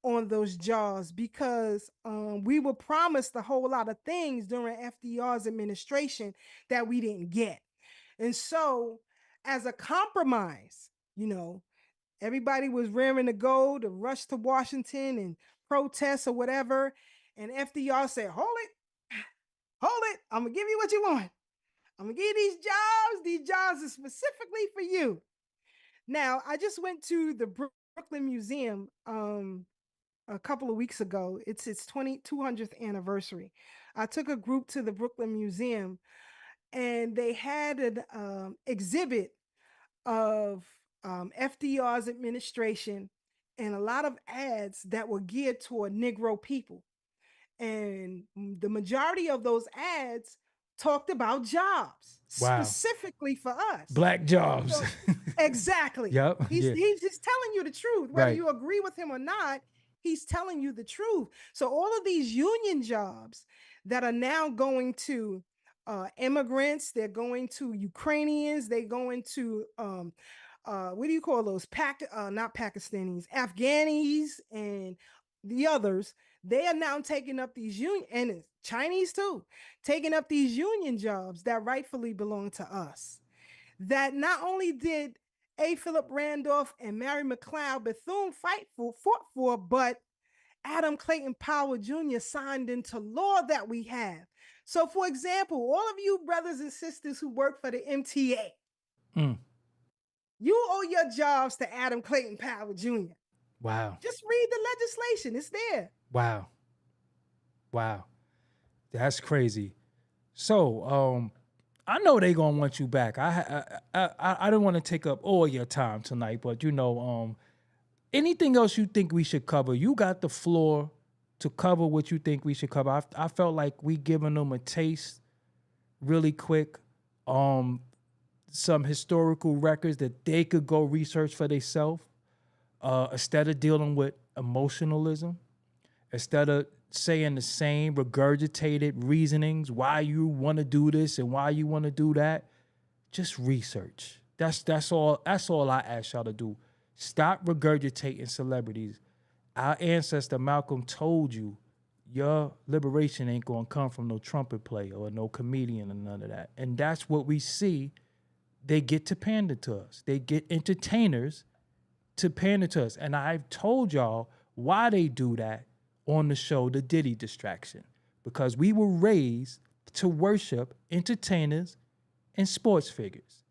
on those jobs, because we were promised a whole lot of things during FDR's administration that we didn't get. And so, as a compromise, everybody was raring to go to rush to Washington and protest or whatever. And FDR said, hold it, I'm gonna give you what you want. I'm gonna give you these jobs. These jobs are specifically for you. Now, I just went to the Brooklyn Museum a couple of weeks ago. It's its 200th anniversary. I took a group to the Brooklyn Museum, and they had an exhibit of FDR's administration and a lot of ads that were geared toward Negro people. And the majority of those ads talked about jobs specifically for us. Black jobs. So, exactly. Yep. He's just telling you the truth. Whether Right. you agree with him or not, he's telling you the truth. So all of these union jobs that are now going to immigrants, they're going to Ukrainians, they're going to what do you call those? Not Pakistanis, Afghanis, and the others. They are now taking up these union, and Chinese too, taking up these union jobs that rightfully belong to us. That not only did A. Philip Randolph and Mary McLeod Bethune fought for, but Adam Clayton Powell Jr. signed into law that we have. So, for example, all of you brothers and sisters who work for the MTA, you owe your jobs to Adam Clayton Powell Jr. Wow. Just read the legislation. It's there. Wow. That's crazy. So, I know they gonna want you back. I don't want to take up all your time tonight, but anything else you think we should cover? You got the floor to cover what you think we should cover. I felt like we giving them a taste really quick. Some historical records that they could go research for themselves, instead of dealing with emotionalism, instead of saying the same regurgitated reasonings, why you want to do this and why you want to do that. Just research. That's all I ask y'all to do. Stop regurgitating celebrities. Our ancestor Malcolm told you your liberation ain't gonna come from no trumpet player or no comedian or none of that. And that's what we see. They get to pander to us. They get entertainers to pander to us. And I've told y'all why they do that on the show, The Diddy Distraction. Because we were raised to worship entertainers and sports figures.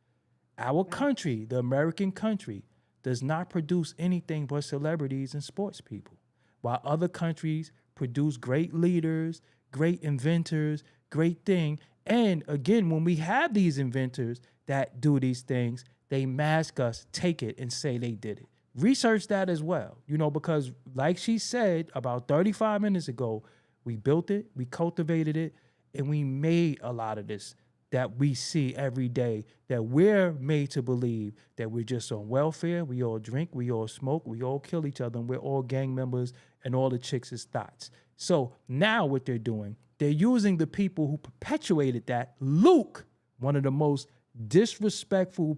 Our country, the American country, does not produce anything but celebrities and sports people. While other countries produce great leaders, great inventors, great thing. And again, when we have these inventors that do these things, they mask us, take it, and say they did it. research that as well, because like she said about 35 minutes ago, we built it, we cultivated it, and we made a lot of this that we see every day, that we're made to believe that we're just on welfare, we all drink, we all smoke, we all kill each other, and we're all gang members, and all the chicks is thoughts. So now what they're doing, they're using the people who perpetuated that. Luke, one of the most disrespectful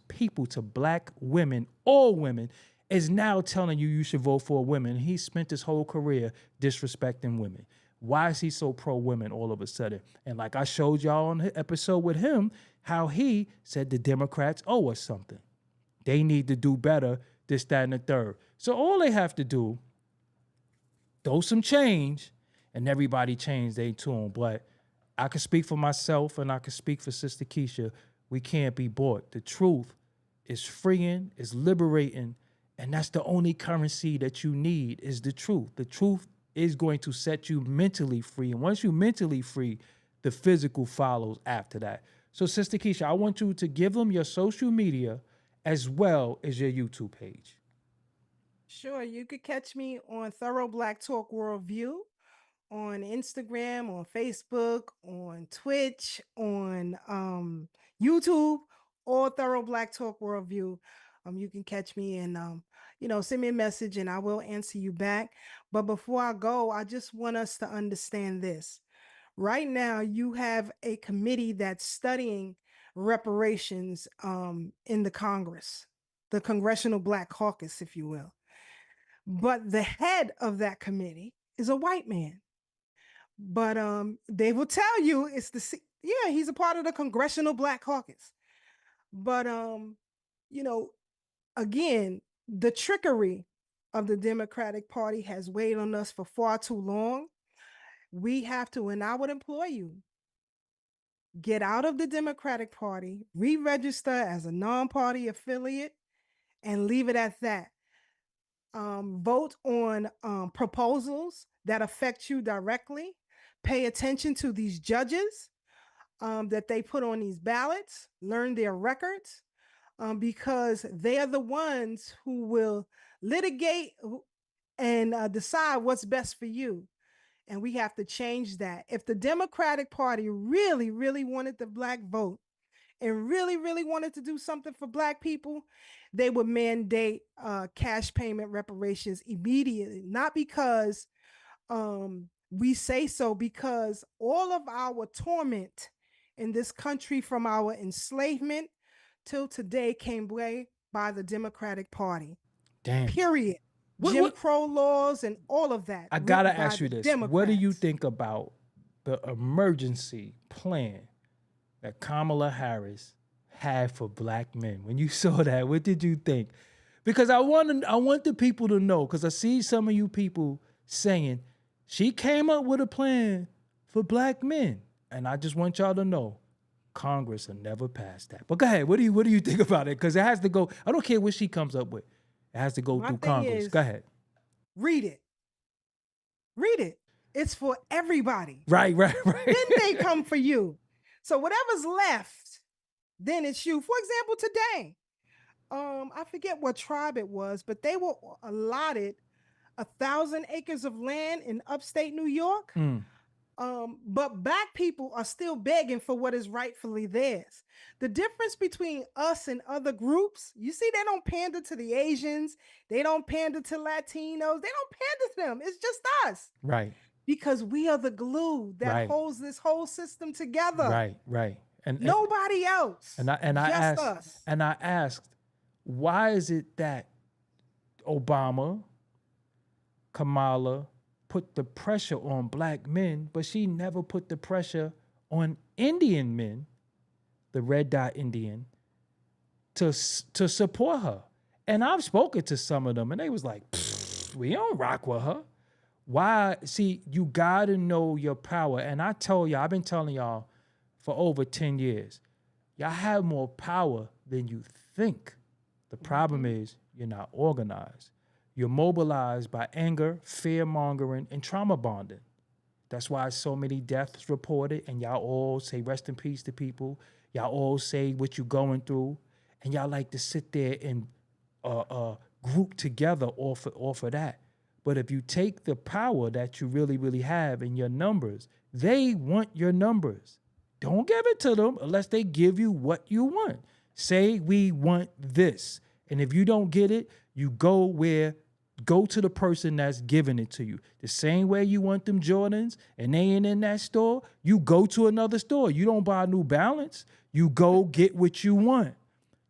people to black women, all women, is now telling you should vote for women. He spent his whole career disrespecting women. Why is he so pro-women all of a sudden? And like I showed y'all on the episode with him, how he said the Democrats owe us something. They need to do better, this, that, and the third. So all they have to do, throw some change, and everybody change their tune. But I can speak for myself, and I can speak for Sister Keisha. We can't be bought. The truth is freeing, is liberating, and that's the only currency that you need is the truth. The truth is going to set you mentally free. And once you're mentally free, the physical follows after that. So, Sister Keisha, I want you to give them your social media as well as your YouTube page. Sure, you could catch me on Thorough Black Talk Worldview on Instagram, on Facebook, on Twitch, on YouTube, or Thorough Black Talk Worldview. You can catch me and send me a message and I will answer you back. But before I go, I just want us to understand this. Right now, you have a committee that's studying reparations in the Congress, the Congressional Black Caucus, if you will. But the head of that committee is a white man. But they will tell you he's a part of the Congressional Black Caucus. But again, the trickery of the Democratic Party has weighed on us for far too long. We have to, and I would implore you, get out of the Democratic Party, re-register as a non-party affiliate, and leave it at that. Vote on proposals that affect you directly. Pay attention to these judges that they put on these ballots. Learn their records because they are the ones who will litigate and decide what's best for you. And we have to change that. If the Democratic Party really, really wanted the Black vote and really, really wanted to do something for Black people, they would mandate cash payment reparations immediately. Not because we say so, because all of our torment in this country from our enslavement till today came by the Democratic Party. Damn. Period. Jim Crow laws and all of that. I gotta ask you this. Democrats. What do you think about the emergency plan that Kamala Harris had for Black men? When you saw that, what did you think? Because I want the people to know, because I see some of you people saying she came up with a plan for Black men. And I just want y'all to know, Congress will never pass that. But go ahead, what do you think about it? Because it has to go, I don't care what she comes up with. It has to go through Congress. Go ahead. Read it. Read it. It's for everybody. Right. Then they come for you. So whatever's left, then it's you. For example, today, I forget what tribe it was, but they were allotted 1,000 acres of land in upstate New York. But Black people are still begging for what is rightfully theirs. The difference between us and other groups, you see, they don't pander to the Asians. They don't pander to Latinos. They don't pander to them. It's just us. Right. Because we are the glue that holds this whole system together. Right. And nobody else. And I asked, why is it that Obama, Kamala, put the pressure on Black men, but she never put the pressure on Indian men, the red dot Indian, to support her? And I've spoken to some of them, and they was like, we don't rock with her. Why? See, you gotta know your power. And I told y'all, I've been telling y'all for over 10 years, y'all have more power than you think. The problem is you're not organized. You're mobilized by anger, fear-mongering, and trauma bonding. That's why so many deaths reported, and y'all all say rest in peace to people. Y'all all say what you're going through, and y'all like to sit there and group together off of that. But if you take the power that you really, really have in your numbers, they want your numbers. Don't give it to them unless they give you what you want. Say, we want this. And if you don't get it, you go to the person that's giving it to you. The same way you want them Jordans and they ain't in that store, you go to another store. You don't buy New Balance. You go get what you want.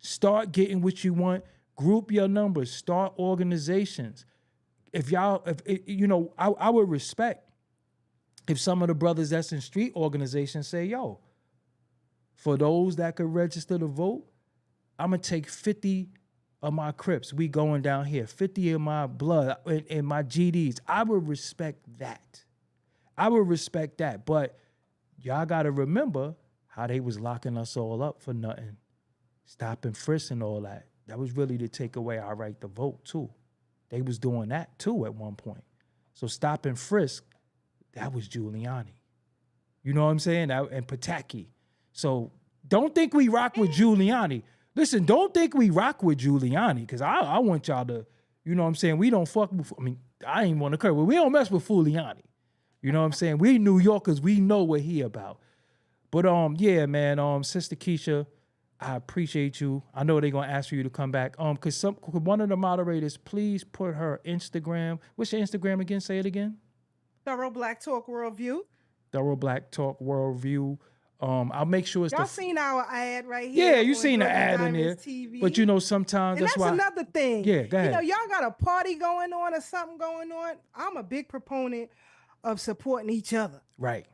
Start getting what you want. Group your numbers. Start organizations. I would respect if some of the brothers that's in street organizations say, yo, for those that could register to vote, I'm going to take 50 of my Crips. We going down here. 50 of my blood and my GDs. I would respect that. But y'all got to remember how they was locking us all up for nothing. Stop and frisk and all that. That was really to take away our right to vote, too. They was doing that, too, at one point. So stop and frisk, that was Giuliani. You know what I'm saying? And Pataki. So don't think we rock with Giuliani. Listen, don't think we rock with Giuliani, because I want y'all to, you know what I'm saying? We don't fuck with, I ain't want to curse, but we don't mess with Giuliani. You know what I'm saying? We New Yorkers, we know what he about. But yeah, man, Sister Keisha, I appreciate you. I know they're gonna ask for you to come back. Could one of the moderators please put her Instagram? What's your Instagram again? Say it again. Thorough Black Talk Worldview. Thorough Black Talk Worldview. I'll make sure it's y'all seen our ad right here. Yeah, you seen the ad in there. TV. But you know, sometimes and that's why. Another thing. Yeah, go ahead. Y'all got a party going on or something going on. I'm a big proponent of supporting each other. Right.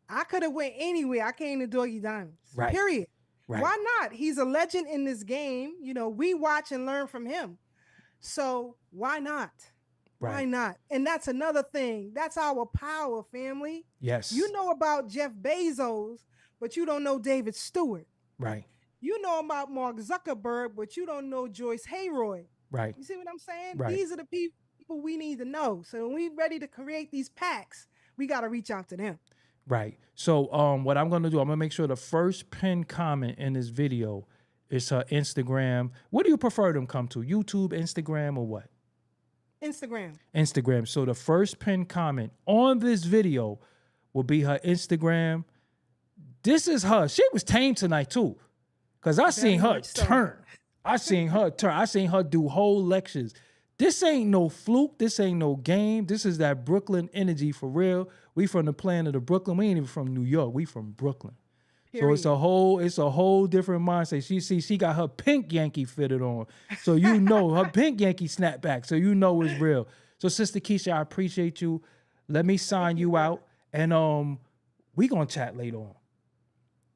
I could have went anywhere. I came to Doggie Diamonds. Right. Period. Right. Why not? He's a legend in this game. We watch and learn from him. So why not? Right. Why not? And that's another thing. That's our power, family. Yes. You know about Jeff Bezos, but you don't know David Stewart. Right. You know about Mark Zuckerberg, but you don't know Joyce Hayroy. Right. You see what I'm saying? Right. These are the people we need to know. So when we're ready to create these packs, we got to reach out to them. Right. So what I'm going to do, I'm going to make sure the first pinned comment in this video is her Instagram. What do you prefer them come to? YouTube, Instagram, or what? Instagram. So the first pinned comment on this video will be her Instagram. This is her. She was tame tonight too, because I seen her turn. I seen her do whole lectures. This ain't no fluke. This ain't no game. This is that Brooklyn energy for real. We from the planet of Brooklyn. We ain't even from New York. We from Brooklyn. Period. So it's a whole different mindset. She got her pink Yankee fitted on. So you know her pink Yankee snapback. So you know it's real. So Sister Keisha, I appreciate you. Let me sign you out. And we gonna chat later on.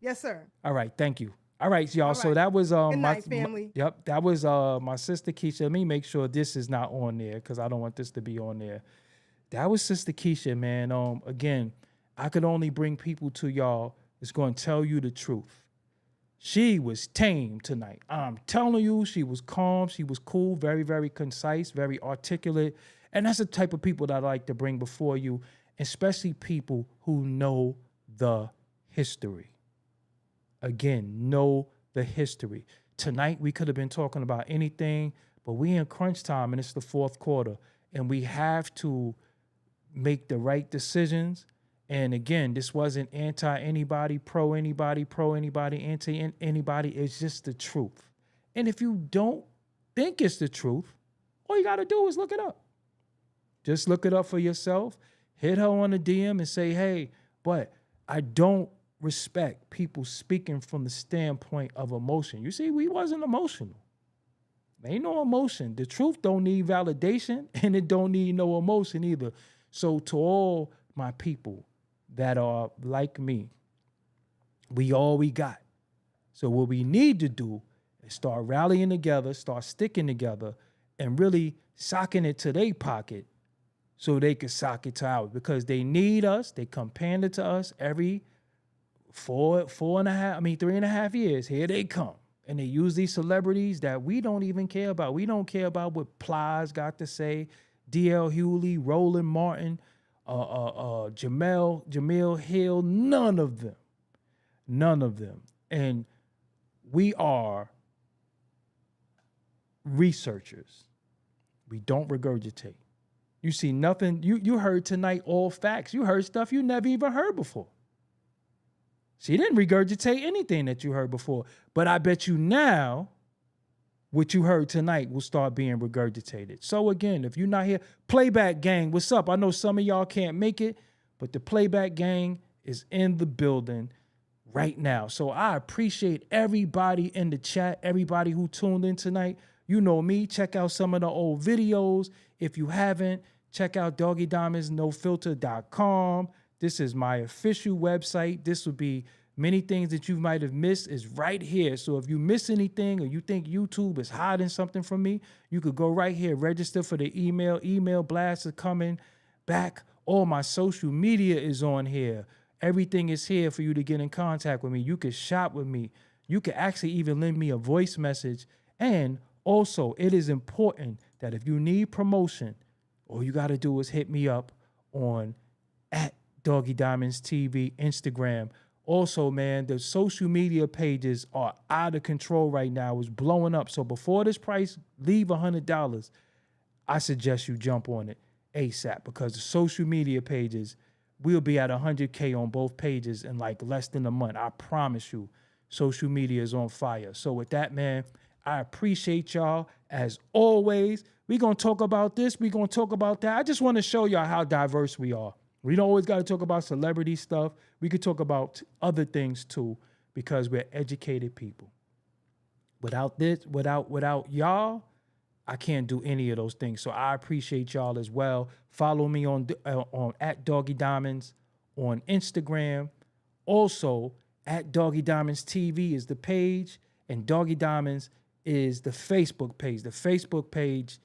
Yes, sir. All right, thank you. All right, y'all. Right. So that was Good night, family. That was my Sister Keisha. Let me make sure this is not on there, because I don't want this to be on there. That was Sister Keisha, man. Again, I could only bring people to y'all that's going to tell you the truth. She was tame tonight. I'm telling you, she was calm, she was cool, very, very concise, very articulate. And that's the type of people that I like to bring before you, especially people who know the history. Again, know the history. Tonight, we could have been talking about anything, but we in crunch time, and it's the fourth quarter, and we have to make the right decisions. And again, this wasn't anti-anybody, pro-anybody, anti-anybody. It's just the truth. And if you don't think it's the truth, all you got to do is look it up. Just look it up for yourself. Hit her on the DM and say, hey, but I don't respect people speaking from the standpoint of emotion. You see, we wasn't emotional. Ain't no emotion. The truth don't need validation, and it don't need no emotion either. So to all my people that are like me, we all we got. So what we need to do is start rallying together, start sticking together, and really socking it to their pocket so they can sock it to ours, because they need us. They come pander to us every 3.5 years. Here they come. And they use these celebrities that we don't even care about. We don't care about what Plies got to say, D.L. Hewley, Roland Martin, Jamel Hill, none of them. And we are researchers. We don't regurgitate. You see nothing. You heard tonight all facts. You heard stuff you never even heard before. She didn't regurgitate anything that you heard before. But I bet you now, what you heard tonight will start being regurgitated. So again, if you're not here, Playback Gang, what's up? I know some of y'all can't make it, but the Playback Gang is in the building right now. So I appreciate everybody in the chat, everybody who tuned in tonight. You know me, check out some of the old videos. If you haven't, check out doggiediamondsnofilter.com. This is my official website. This will be many things that you might have missed is right here. So if you miss anything or you think YouTube is hiding something from me, you could go right here, register for the email. Email blasts are coming back. All my social media is on here. Everything is here for you to get in contact with me. You can shop with me. You can actually even lend me a voice message. And also, it is important that if you need promotion, all you got to do is hit me up on @Doggie Diamonds TV, Instagram. Also, man, the social media pages are out of control right now. It's blowing up. So before this price leave $100, I suggest you jump on it ASAP, because the social media pages will be at 100K on both pages in like less than a month. I promise you, social media is on fire. So with that, man, I appreciate y'all. As always, we're going to talk about this. We're going to talk about that. I just want to show y'all how diverse we are. We don't always got to talk about celebrity stuff. We could talk about other things too, because we're educated people. Without this, without y'all, I can't do any of those things. So I appreciate y'all as well. Follow me on @Doggie Diamonds on Instagram. Also, @Doggie Diamonds TV is the page, and Doggie Diamonds is the Facebook page. The Facebook page,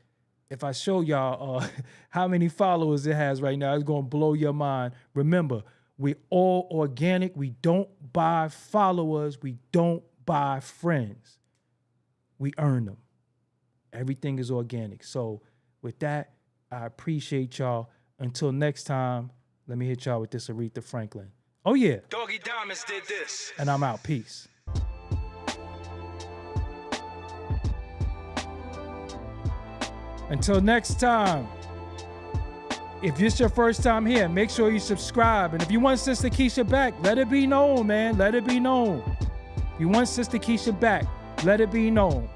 if I show y'all how many followers it has right now, it's going to blow your mind. Remember, we're all organic. We don't buy followers. We don't buy friends. We earn them. Everything is organic. So with that, I appreciate y'all. Until next time, let me hit y'all with this Aretha Franklin. Oh, yeah. Doggie Diamonds did this. And I'm out. Peace. Until next time, if it's your first time here, make sure you subscribe. And if you want Sister Keisha back, let it be known, man. Let it be known. If you want Sister Keisha back, let it be known.